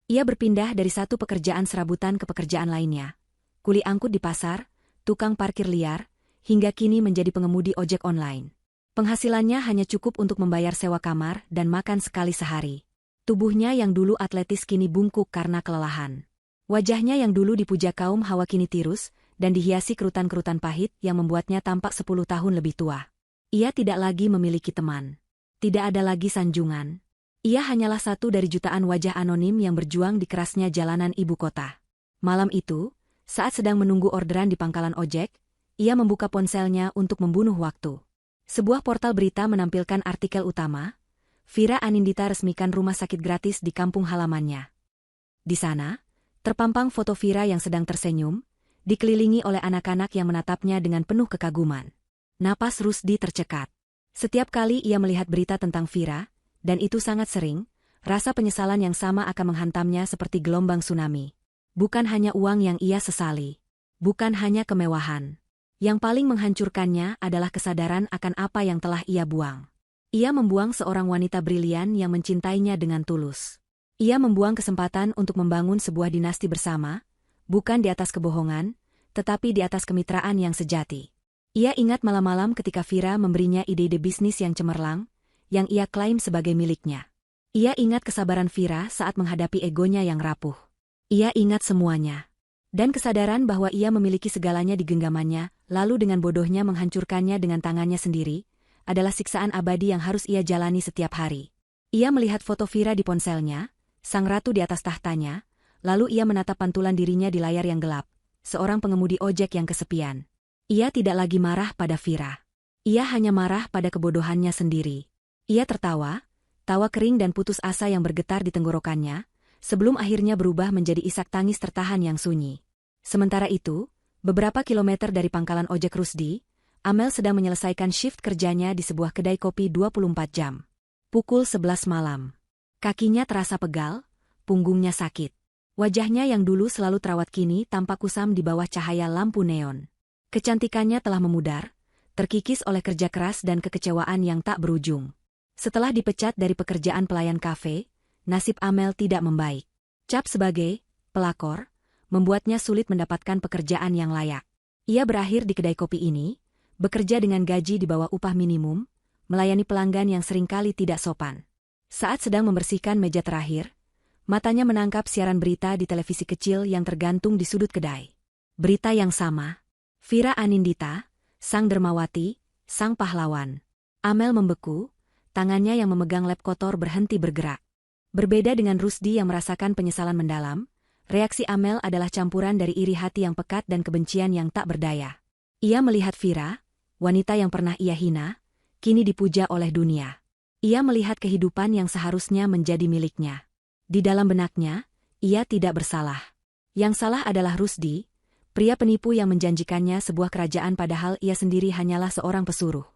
Speaker 1: Ia berpindah dari satu pekerjaan serabutan ke pekerjaan lainnya. Kuli angkut di pasar, tukang parkir liar, hingga kini menjadi pengemudi ojek online. Penghasilannya hanya cukup untuk membayar sewa kamar dan makan sekali sehari. Tubuhnya yang dulu atletis kini bungkuk karena kelelahan. Wajahnya yang dulu dipuja kaum hawa kini tirus, dan dihiasi kerutan-kerutan pahit yang membuatnya tampak 10 tahun lebih tua. Ia tidak lagi memiliki teman. Tidak ada lagi sanjungan. Ia hanyalah satu dari jutaan wajah anonim yang berjuang di kerasnya jalanan ibu kota. Malam itu, saat sedang menunggu orderan di pangkalan ojek, ia membuka ponselnya untuk membunuh waktu. Sebuah portal berita menampilkan artikel utama, Vira Anindita resmikan rumah sakit gratis di kampung halamannya. Di sana, terpampang foto Vira yang sedang tersenyum, dikelilingi oleh anak-anak yang menatapnya dengan penuh kekaguman. Napas Rusdi tercekat. Setiap kali ia melihat berita tentang Vira, dan itu sangat sering, rasa penyesalan yang sama akan menghantamnya seperti gelombang tsunami. Bukan hanya uang yang ia sesali. Bukan hanya kemewahan. Yang paling menghancurkannya adalah kesadaran akan apa yang telah ia buang. Ia membuang seorang wanita brilian yang mencintainya dengan tulus. Ia membuang kesempatan untuk membangun sebuah dinasti bersama, bukan di atas kebohongan, tetapi di atas kemitraan yang sejati. Ia ingat malam-malam ketika Vira memberinya ide-ide bisnis yang cemerlang, yang ia klaim sebagai miliknya. Ia ingat kesabaran Vira saat menghadapi egonya yang rapuh. Ia ingat semuanya. Dan kesadaran bahwa ia memiliki segalanya di genggamannya, lalu dengan bodohnya menghancurkannya dengan tangannya sendiri, adalah siksaan abadi yang harus ia jalani setiap hari. Ia melihat foto Vira di ponselnya, sang ratu di atas tahtanya, lalu ia menatap pantulan dirinya di layar yang gelap, seorang pengemudi ojek yang kesepian. Ia tidak lagi marah pada Vira. Ia hanya marah pada kebodohannya sendiri. Ia tertawa, tawa kering dan putus asa yang bergetar di tenggorokannya, sebelum akhirnya berubah menjadi isak tangis tertahan yang sunyi. Sementara itu, beberapa kilometer dari pangkalan ojek Rusdi, Amel sedang menyelesaikan shift kerjanya di sebuah kedai kopi 24 jam. Pukul 11 malam. Kakinya terasa pegal, punggungnya sakit. Wajahnya yang dulu selalu terawat kini tampak kusam di bawah cahaya lampu neon. Kecantikannya telah memudar, terkikis oleh kerja keras dan kekecewaan yang tak berujung. Setelah dipecat dari pekerjaan pelayan kafe, nasib Amel tidak membaik. Cap sebagai pelakor membuatnya sulit mendapatkan pekerjaan yang layak. Ia berakhir di kedai kopi ini, bekerja dengan gaji di bawah upah minimum, melayani pelanggan yang seringkali tidak sopan. Saat sedang membersihkan meja terakhir, matanya menangkap siaran berita di televisi kecil yang tergantung di sudut kedai. Berita yang sama. Vira Anindita, sang dermawati, sang pahlawan. Amel membeku, tangannya yang memegang lap kotor berhenti bergerak. Berbeda dengan Rusdi yang merasakan penyesalan mendalam, reaksi Amel adalah campuran dari iri hati yang pekat dan kebencian yang tak berdaya. Ia melihat Vira, wanita yang pernah ia hina, kini dipuja oleh dunia. Ia melihat kehidupan yang seharusnya menjadi miliknya. Di dalam benaknya, ia tidak bersalah. Yang salah adalah Rusdi, pria penipu yang menjanjikannya sebuah kerajaan padahal ia sendiri hanyalah seorang pesuruh.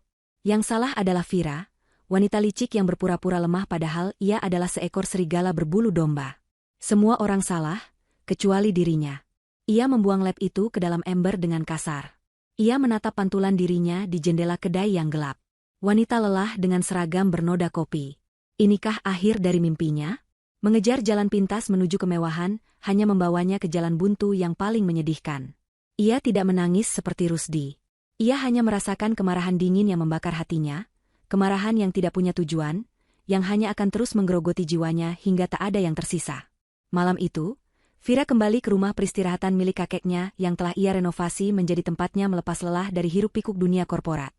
Speaker 1: Yang salah adalah Vira, wanita licik yang berpura-pura lemah padahal ia adalah seekor serigala berbulu domba. Semua orang salah, kecuali dirinya. Ia membuang lap itu ke dalam ember dengan kasar. Ia menatap pantulan dirinya di jendela kedai yang gelap. Wanita lelah dengan seragam bernoda kopi. Inikah akhir dari mimpinya? Mengejar jalan pintas menuju kemewahan, hanya membawanya ke jalan buntu yang paling menyedihkan. Ia tidak menangis seperti Rusdi. Ia hanya merasakan kemarahan dingin yang membakar hatinya, kemarahan yang tidak punya tujuan, yang hanya akan terus menggerogoti jiwanya hingga tak ada yang tersisa. Malam itu, Vira kembali ke rumah peristirahatan milik kakeknya yang telah ia renovasi menjadi tempatnya melepas lelah dari hiruk-pikuk dunia korporat.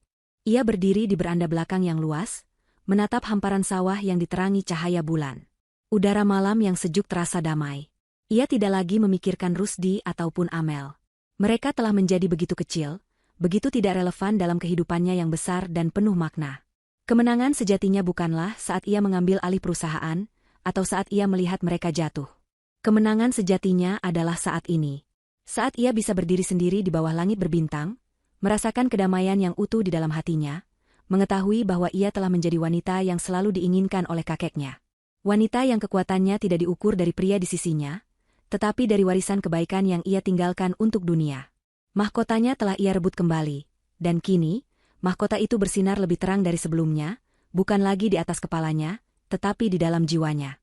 Speaker 1: Ia berdiri di beranda belakang yang luas, menatap hamparan sawah yang diterangi cahaya bulan. Udara malam yang sejuk terasa damai. Ia tidak lagi memikirkan Rusdi ataupun Amel. Mereka telah menjadi begitu kecil, begitu tidak relevan dalam kehidupannya yang besar dan penuh makna. Kemenangan sejatinya bukanlah saat ia mengambil alih perusahaan, atau saat ia melihat mereka jatuh. Kemenangan sejatinya adalah saat ini. Saat ia bisa berdiri sendiri di bawah langit berbintang, merasakan kedamaian yang utuh di dalam hatinya, mengetahui bahwa ia telah menjadi wanita yang selalu diinginkan oleh kakeknya. Wanita yang kekuatannya tidak diukur dari pria di sisinya, tetapi dari warisan kebaikan yang ia tinggalkan untuk dunia. Mahkotanya telah ia rebut kembali, dan kini, mahkota itu bersinar lebih terang dari sebelumnya, bukan lagi di atas kepalanya, tetapi di dalam jiwanya.